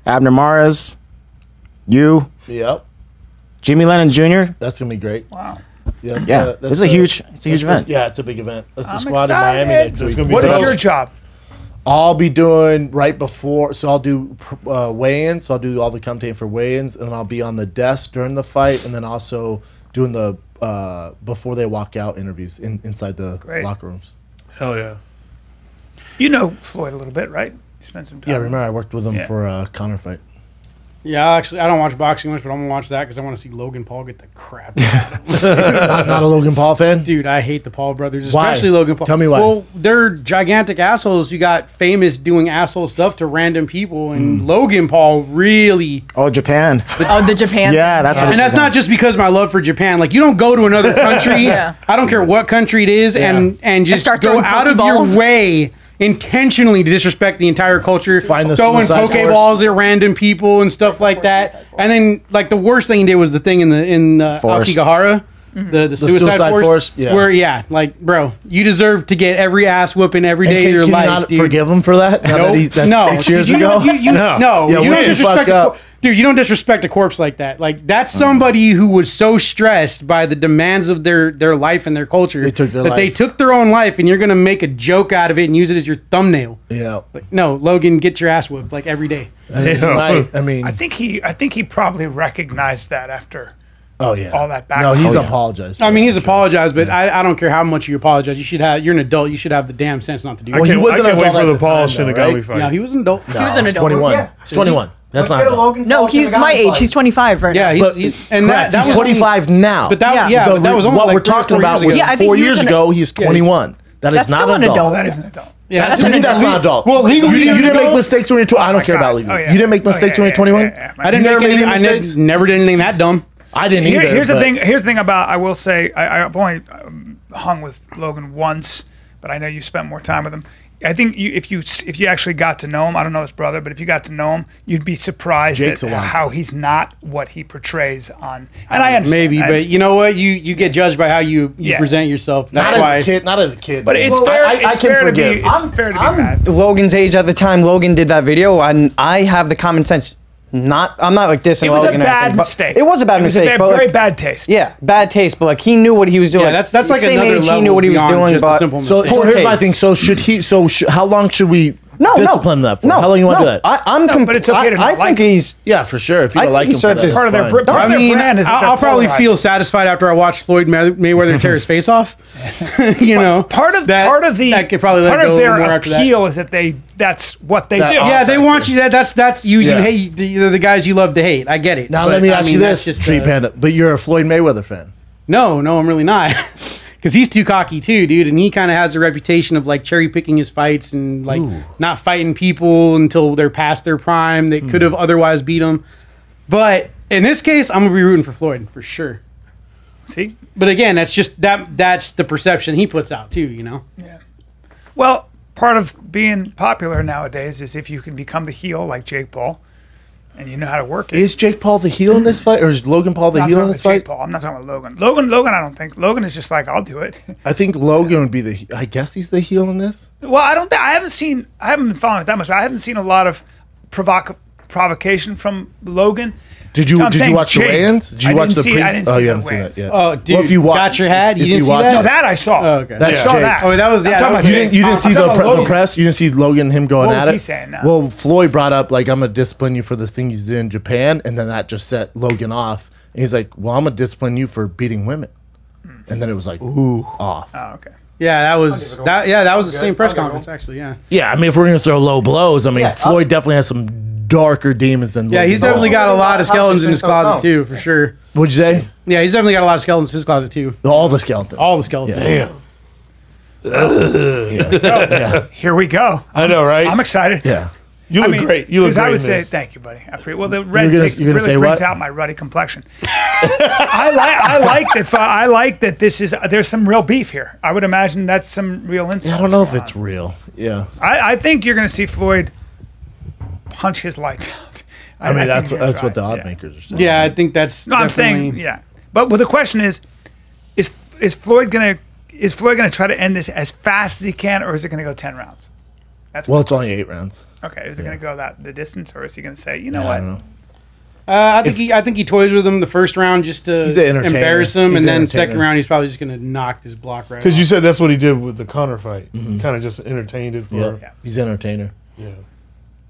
Abner Mares. You. Yep. Jimmy Lennon Jr. That's going to be great. Wow. Yeah, that's Yeah, that's this is a huge event. Yeah, it's a big event. That's the I'm squad excited. in Miami next It's week. gonna be What is tough. your job? I'll be doing right before, so I'll do weigh-ins. So I'll do all the commentating for weigh-ins, and then I'll be on the desk during the fight, and then also doing the before they walk out interviews inside the Great. locker rooms. Hell yeah. You know Floyd a little bit, right? You spent some time. Yeah, remember I worked with him Yeah. for a Connor fight. Yeah, actually, I don't watch boxing much, but I'm going to watch that because I want to see Logan Paul get the crap. Not a Logan Paul fan. Dude, I hate the Paul brothers, Why? especially Logan Paul. Tell me why. Well, they're gigantic assholes. You got famous doing asshole stuff to random people, and Logan Paul really. Oh, Japan. Oh, the Japan. Yeah, that's what And that's not just because of my love for Japan. Like, you don't go to another country. Yeah. I don't care what country it is, and just start go throwing out of Pokeballs. your way intentionally to disrespect the entire culture. Find the throwing suicide Pokeballs at random people and stuff like that. And then, like, the worst thing he did was the thing in Forest. Aokigahara. The suicide force, yeah. where like, bro, you deserve to get every ass whooping every And day of your can life. you not dude. forgive him for that? Now that Nope. that's No, 6 years you ago? don't- you- No. no, Yeah, you we don't should disrespect fuck a up. dude. You don't disrespect a corpse like that. Like, that's somebody who was so stressed by the demands of their life and their culture They took their that they life. took their own life, and you're gonna make a joke out of it and use it as your thumbnail. Yeah. Like, no, Logan, get your ass whooped like every day. And he might, I mean, I think he probably recognized that after. oh yeah, all that No, background. he's Oh, yeah. apologized. for I mean, that, he's for sure. apologized, but I don't care how much you apologize. You should have. You're an adult. You should have the damn sense not to do Well, it. he I wasn't can't an wait adult for at the the Paul time, though, Shinigami right? fight. Yeah, he was an adult. No, was an he's adult. 21. Yeah. He's 21. That's Let's not get a adult. Logan No, Paul he's Shinigami my age. fight. He's 25 right Yeah, now. But he's and correct, that he's was only- 25 now. But that Yeah. yeah, but that was only what like we're 3 or talking 4 about years was ago. Yeah, I think 4 he was years an- ago. He's 21. That That's is not still an adult. adult. That is an adult. Yeah, That's To an me, that's adult. not adult. Well, legally, you didn't make adult? mistakes when you're 20. I don't care about legally. Oh, yeah. You didn't make mistakes when you're 21. I didn't never make made any. any I mistakes. never did anything that dumb. I didn't either. Here's the but- thing. Here's the thing about. I will say I've only hung with Logan once, but I know you spent more time with him. I think if you actually got to know him, I don't know his brother, but if you got to know him, you'd be surprised Jake's at a lot. how he's not what he portrays on. And I understand. Maybe, I but understand. you know what? You get judged by how you Yeah. present yourself. Not That's why. as a kid. Not as a kid. But man. it's fair. I It's can fair forgive. to be. It's fair to be mad. Logan's age at the time Logan did that video, and I have the common sense. I'm not like this. It was a bad mistake. It was a bad mistake. But very like, bad taste. yeah, bad taste. But like he knew what he was doing. Yeah, that's like Same another age, level he knew what he was beyond doing. just a But simple So, mistake. so here's my taste. thing. So should he? So how long should we no, discipline that for? No, How long you want to no. do that? I'm No, but it's okay to not I like think him. he's. Yeah, for sure. If you I don't like think him, he starts for his- that, Part of their fine. part of I their mean, brand is that I'll they're probably polarized. feel satisfied after I watch Floyd Mayweather tear his face off. You know, Part of that could probably let part it go of a their little more after that. appeal is that that's what they That do. Yeah, they want you. That's you. Yeah. You hate they're the guys you love to hate. I get it. Now But, let me I ask mean, you that's this, just, Tree Panda. But you're a Floyd Mayweather fan. No, I'm really not. Because he's too cocky too, dude, and he kind of has a reputation of like cherry picking his fights and like not fighting people until they're past their prime. They could have otherwise beat him. But in this case, I'm gonna be rooting for Floyd for sure. See? But again, that's just that's the perception he puts out too. You know. Well, part of being popular nowadays is if you can become the heel like Jake Paul, and you know how to work it. Is Jake Paul the heel in this fight, or is Logan Paul the I'm not heel talking in about this Jake fight? Paul. I'm not talking about Logan. Logan, I don't think. Logan is just like, I'll do it. I think Logan would be the. I guess he's the heel in this. Well, I don't think I haven't been following it that much. But I haven't seen a lot of provocation from Logan. Did you No, I'm saying watch the Jake. weigh-ins? Did you I watch didn't the see- pre? I didn't Oh, see you the haven't seen weigh-ins. that yet. Oh, dude, Well, if you got your hat? You if didn't see watch that? No, it- that I saw. Oh, okay. That's I saw Jake. that. Oh, that was I'm yeah. talking That about was You Jake. didn't I'm see talking about the Logan. press. You didn't see Logan him going What was at he it. saying now? Well, Floyd brought up like, I'm gonna discipline you for the thing you did in Japan, and then that just set Logan off. And he's like, well, I'm gonna discipline you for beating women. And then it was like, ooh, off. Oh, okay. Yeah, that was that. Yeah, that was the same press I'll give it conference actually. Yeah. Yeah, I mean, if we're gonna throw low blows, I mean, Yeah, Floyd definitely has some darker demons than. Yeah, Logan he's Paul. definitely got a lot of How skeletons in she's his closet been too, for sure. What'd you say? Yeah, he's definitely got a lot of skeletons in his closet too. All the skeletons. All the skeletons. Yeah. Yeah. Here we go. I know, right? I'm excited. Yeah. You look great. You look 'cause great. I would in say this. thank you, buddy. I appreciate. Well, the red gonna- takes, you're gonna really say brings what? out my ruddy complexion. I like that this is. There's some real beef here. I would imagine that's some real insults. I don't know if going it's on. real. Yeah. I think you're going to see Floyd punch his lights out. I mean, think that's you're gonna what the try. odd Yeah. makers are saying. Yeah, I think that's. No, I'm saying definitely- yeah. But the question is Floyd gonna try to end this as fast as he can, or is it gonna go 10 rounds? That's Well, it's only 8 rounds. okay. Is it gonna go the distance, or is he gonna say, you know I what? don't know. I think he toys with him the first round just to He's an entertainer. embarrass him, He's and an then entertainer. second round he's probably just gonna knock his block right. Because off. you said that's what he did with the Connor fight. Kind of just entertained it for. Yeah. Yeah. He's an entertainer.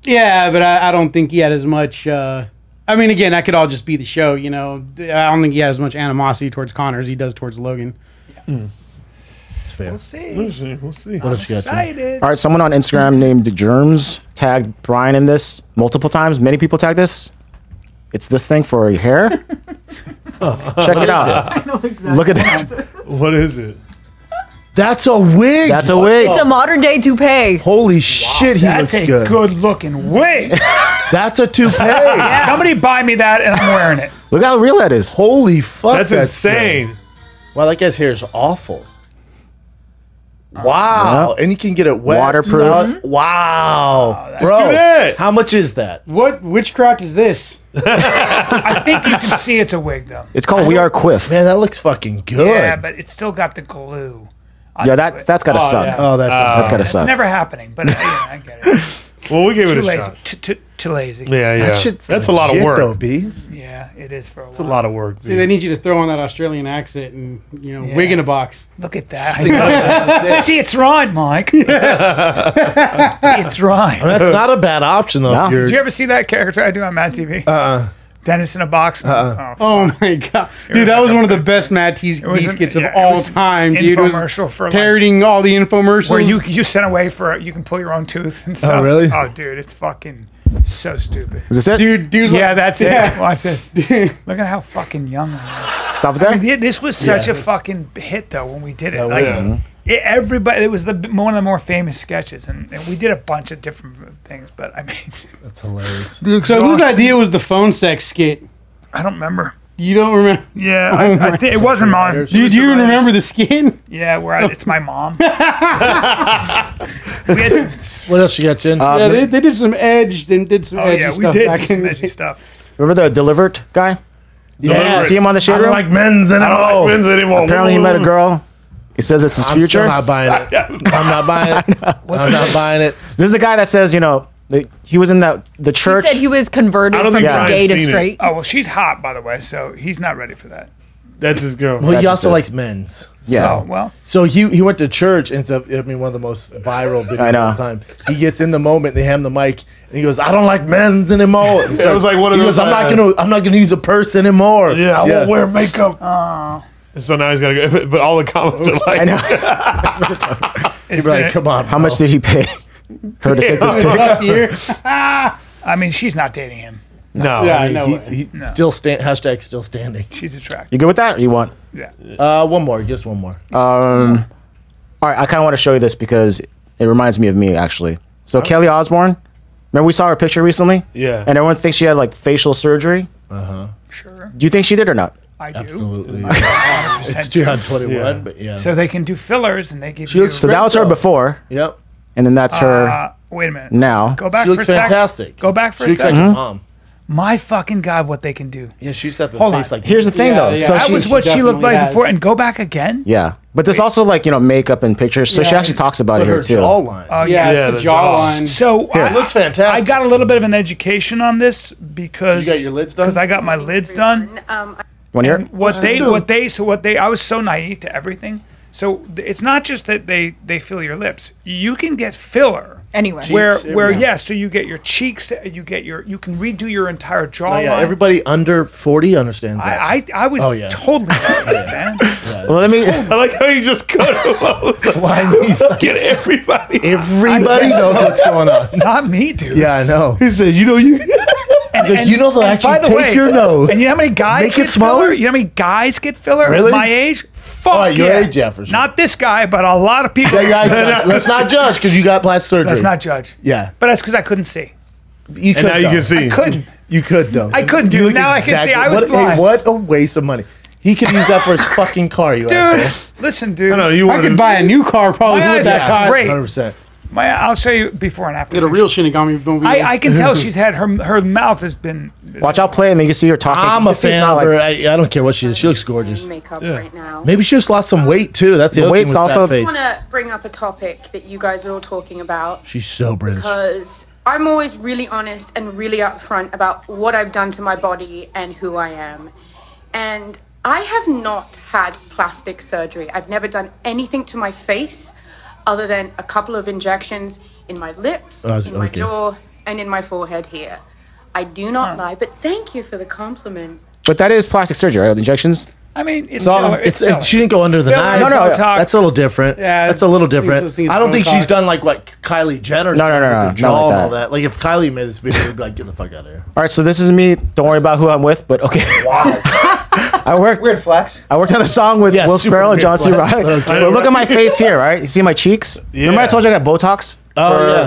Yeah, but I don't think he had as much. I mean, again, that could all just be the show, you know. I don't think he had as much animosity towards Connor as he does towards Logan. It's fair. We'll see. We'll see. We'll see. What else you got? Tim? Excited. All right, someone on Instagram named The Germs tagged Brian in this multiple times. Many people tag this. It's this thing for your hair. Check it out. Look at that. What is it? That's a wig. That's a wig. It's a modern day toupee. Holy shit, he That's looks a good. good looking wig. That's a toupee. Somebody buy me that, and I'm wearing it. Look how real that is. Holy fuck. That's insane. good. Wow, that guy's hair is awful. Wow. And you can get it wet. Waterproof. stuff. Wow. Look Bro, at that. how much is that? Which crotch is this? I think you can see it's a wig though. It's called We Are Quiff. Man, that looks fucking good. Yeah, but it's still got the glue. Yeah, that's gotta suck. yeah. Oh, that's That's gotta It's suck. never happening, but I get it. Well, we gave it Too a lazy. shot. Too lazy. Yeah, yeah. that shit's That's a lot of legit, work. though, B. Yeah, it is for a It's a while. lot of work. See, they need you to throw on that Australian accent and wig in a box. Look at that. Sick. See, it's right, Mike. It's right. That's not a bad option, though. No. if you're- Did you ever see that character I do on Mad TV? Dennis in a box. Oh my god, dude, that was one of the best Mad TV was an- skits yeah, of it all was time, dude. It was infomercial for, like, parodying all the infomercials. where you sent away for you can pull your own tooth and stuff. really? Oh, dude, it's fucking so stupid. Is this it? dude, Yeah, that's it. Yeah. Watch this. Look at how fucking young I am. Stop it there. I mean, this was such a fucking hit though when we did it. Like, was. everybody, it was one of the more famous sketches, and we did a bunch of different things. But I mean, That's hilarious. So whose idea was the phone sex skit? I don't remember. You don't remember? Yeah, I think it wasn't mine. Do you even remember the skin? Yeah, it's my mom. We had some, What else you got, Jen? Yeah, they did some edge. They did some edgy yeah, stuff. we did back do some in the edgy day. stuff. Remember the Delivered guy? yeah. See him on the shade I don't room? like men's anymore. I don't like men's anymore. Apparently he met a girl. He says it's his I'm future. still not buying it. I'm not buying it. I'm not buying it. This is the guy that says, he was in the He church. said he was converted I don't from think Brian's gay to seen it. straight. Oh well, she's hot by the way, so he's not ready for that. That's his girl. Well, That's he what also it likes is. men's. Yeah. Oh well. So he went to church and stuff. I mean, one of the most viral videos I know. of all time. He gets in the moment, they hand him the mic, and he goes, "I don't like men's anymore." And It was like one of he those, goes, "I'm not gonna use a purse anymore." Yeah, I won't wear makeup. Oh. So now he's got to go. But all the comments are like, I know. He's like, "Come on, How much did he pay her to take this pic? Up here. I mean, she's not dating him. no. Yeah, I mean, no he's way. still hashtag still standing. She's attractive. You good with that? Or you want? Yeah. One more, just one more. All right, I kind of want to show you this because it reminds me of me, actually. So Kelly Osbourne, remember we saw her picture recently? Yeah. And everyone thinks she had like facial surgery. Sure. Do you think she did or not? I do. Absolutely. 100% It's 221, Yeah. but yeah. So they can do fillers and they give She you. looks So that was her though. before, Yep. and then that's her Wait a minute. now. Go back She looks for a sec. fantastic. Go back for She a looks like second. her mom. My fucking God, what they can do. Yeah, she used to have a Hold face on. like Here's the thing, Yeah, though. yeah. So That she, was what she looked definitely like has. before. And go back again. yeah, but there's also like makeup and pictures. So she Yeah. actually talks about it her here too. jawline. Oh Yeah, yeah. it's the the jawline. So It looks fantastic. I got a little bit of an education on this because You got your lids done? Because I got my lids done. One year. And what they I was so naive to everything. So it's not just that they fill your lips. You can get filler Anyway. so you get your cheeks, you can redo your entire Oh, jawline. yeah, everybody under 40 understands that. I was Oh, yeah. totally man. Well, let me. I like how you just cut him off. Why he's like, Get everybody. everybody knows what's going on. Not me, dude. Yeah, I know. He said, you know, you. And, He's like, you know they'll and actually by the take way, your nose. And you know how many guys Make get it smaller? filler? You know how many guys get filler? Really? My age? Fuck Oh, your yeah. age, yeah, for sure. Not this guy, but a lot of people. Yeah, guys, let's not judge because you got plastic surgery. Let's not judge. Yeah. But that's because I couldn't see. You could, And now you though. can see. Couldn't. You could, though. I couldn't, You dude. look Now I can see. I was what, blind. Hey, what a waste of money. He could use that for his fucking car, you Dude, asshole. listen, dude. I know, you I wanted could buy a new car probably My with eyes that are car. great. 100%. I'll show you before and after. Get a real Shinigami movie. I can tell she's had her mouth has been. Watch out, play, and then you can see her talking. I'm You a can see it's fan not of her. like- I don't care what she is. She looks gorgeous. Makeup right now. Maybe she just lost some weight, too. That's the The other thing weight's with also- that I face. want to bring up a topic that you guys are all talking about She's so British. because I'm always really honest and really upfront about what I've done to my body and who I am. And I have not had plastic surgery. I've never done anything to my face other than a couple of injections in my lips, in my okay. jaw, and in my forehead here. I do not lie, but thank you for the compliment. But that is plastic surgery, right? Injections. I mean, it's So filler. it's, filler. she didn't go under the Filler, knife. No, Botox. That's a little different. Yeah, that's a little those different. things I don't think Botox. she's done like what Kylie Jenner. No, did no, no, with the no, jaw not like and all that. that. Like if Kylie made this video, we'd be like, get the fuck out of here. All right, so this is me. Don't worry about who I'm with, but okay. Wow. I worked. Weird flex. I worked on a song with Yeah, Will super Ferrell and weird John C. flex. Reilly. Okay. But look at my face here, right? You see my cheeks? Remember I told you I got Botox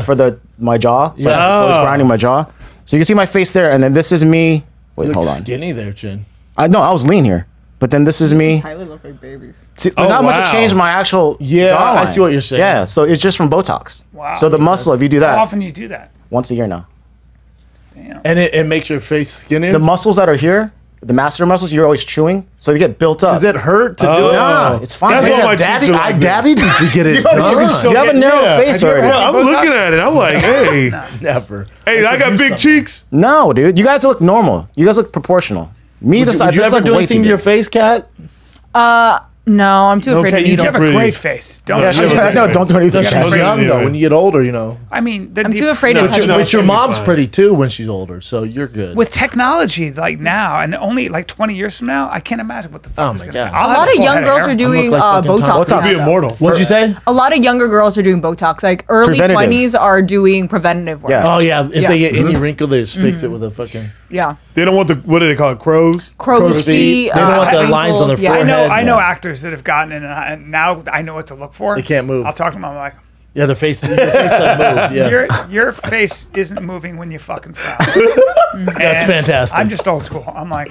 for my jaw? Yeah. But it's always grinding my jaw. So you can see my face there, and then this is me. Wait, You hold look on. skinny there, Chin. I was lean here. But then this is me. Tyler look like babies. See, not much to change my actual Yeah, I jawline. see what you're saying. Yeah, so it's just from Botox. Wow. So the muscle, if you do How that often do you do that? once a year now. Damn. And it makes your face skinnier. The muscles that are here, the masseter muscles, you're always chewing, so they get built up. Does it hurt to do it? Nah, it's fine. That's Man, why my Daddy, cheeks are like this. Daddy needs to get it done. you have a narrow Yeah. face Have you ever already. had- I'm Botox? looking at it. I'm like, hey, Never. hey, I got do big something. cheeks. No, dude, you guys look normal. You guys look proportional. Me, Would this you, would you this ever like do way anything too to your big. face, Kat? No, I'm too afraid Okay, of you You needles. have a Pretty. great face. Don't. Yeah, you? she's pretty. No, don't do anything. She's Look at young it though. anyway. When you get older, you know. I mean, I'm too afraid to No, touch no, my But your she'll be mom's fine. pretty too when she's older, so you're good. with technology like now, and only like 20 years from now, I can't imagine what the fuck Oh is my gonna God. happen. A I'll have lot a of full young head of girls hair. are doing like fucking Botox. Tom. Botox. Be now. immortal. What'd you say? A lot of younger girls are doing Botox. Like early Preventative. 20s are doing preventative work. Yeah. Oh yeah, if Yeah. they get any wrinkle, they just fix it with a fucking. Yeah. They don't want the, what do they call it, crows? Crow's feet. They don't want the lines on their wrinkles, yeah. forehead. I know Yeah. actors that have gotten in, and now I know what to look for. They can't move. I'll talk to them. I'm like, Yeah, their face doesn't move. Yeah, Your face isn't moving when you fucking frown. that's fantastic. I'm just old school. I'm like,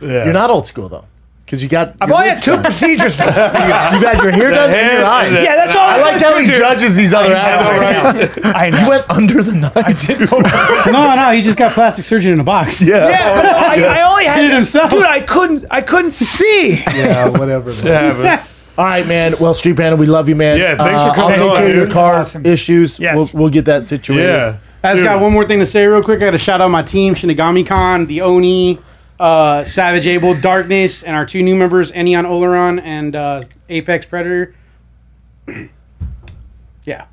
You're not old school though, because you got. I've your only had lids 2 done. procedures. You've had your hair done and your eyes. Yeah, that's all. I like how he judges these other actors. actors. I You know. went under the knife. No, he just got plastic surgery in a box. Yeah. Yeah, but no, I only had Did it himself. Dude, I couldn't see. Yeah, whatever. Man. Yeah, but All right, man. Well, Street Panda, we love you, man. Yeah, thanks for coming I'll take on, care of your dude. car Awesome. issues. Yes. We'll get that situated. yeah. I just Dude. got one more thing to say real quick. I got to shout out my team, Shinigami Con, the Oni, Savage Able, Darkness, and our 2 new members, Enion Oleron and Apex Predator. Yeah.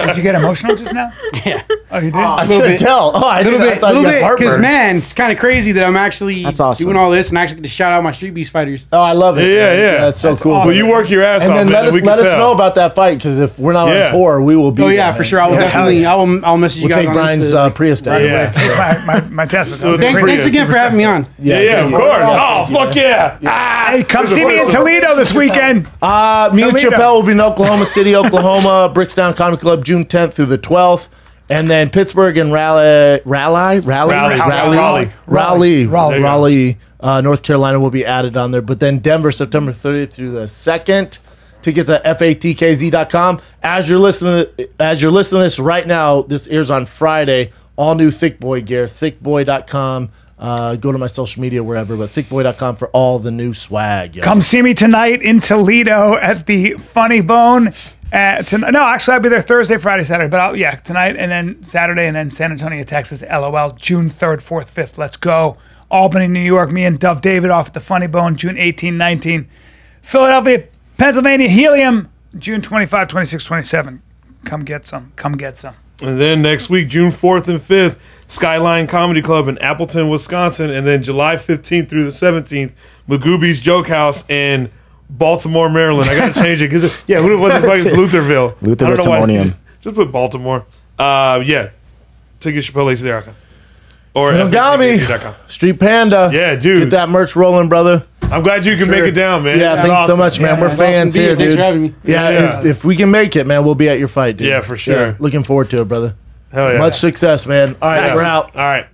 Did you get emotional just now? Yeah. Oh, you did. I little couldn't bit. tell. Oh, I A little didn't. I bit, thought you got because heartburn. man, it's kind of crazy that I'm actually That's awesome. doing all this and actually get to shout out my Street Beast fighters. Oh, I love it. Yeah, man. yeah. That's so cool. awesome. Well, you work your ass And off, then man. let us we can tell. know about that fight, because if we're not Yeah. on tour, we will be. Oh there, yeah, man. for sure. I will Yeah, definitely. hell I'll message you We'll guys. take on Brian's Insta. Prius down. Yeah. my Tesla. Thanks again for having me on. Yeah, of course. Oh, fuck yeah. Ah, Hey, come see me in Toledo this weekend. Me and Toledo. Chappelle will be in Oklahoma City, Oklahoma, Brickstown Comedy Club, June 10th through the 12th. And then Pittsburgh and Raleigh, North Carolina will be added on there. But then Denver, September 30th through the 2nd. Tickets at fatkz.com. As you're listening to this right now, this airs on Friday. All new Thick Boy gear, thickboy.com. Go to my social media wherever, but thickboy.com for all the new swag. Yo. Come see me tonight in Toledo at the Funny Bone. No, actually, I'll be there Thursday, Friday, Saturday. But tonight and then Saturday and then San Antonio, Texas. LOL. June 3rd, 4th, 5th. Let's go. Albany, New York. Me and Dove David off at the Funny Bone. June 18, 19. Philadelphia, Pennsylvania. Helium. June 25, 26, 27. Come get some. Come get some. And then next week, June 4th and 5th, Skyline Comedy Club in Appleton, Wisconsin. And then July 15th through the 17th, Magooby's Joke House in Baltimore, Maryland. I got to change it because, who the fuck is Lutherville? I don't know why. Timonium. Just put Baltimore. Ticket ChapelleAC.com. Or Shinigami. FATKC.com. Street Panda. Yeah, dude. Get that merch rolling, brother. I'm glad you can make it down, man. Yeah, That's thanks so awesome. much, man. Yeah, We're it's fans awesome, here, dude. Thanks dude. for having me. Yeah, Yeah. If we can make it, man, we'll be at your fight, dude. Yeah, for sure. Looking forward to it, brother. Hell yeah. Much success, man. All right, Yeah. we're out. All right.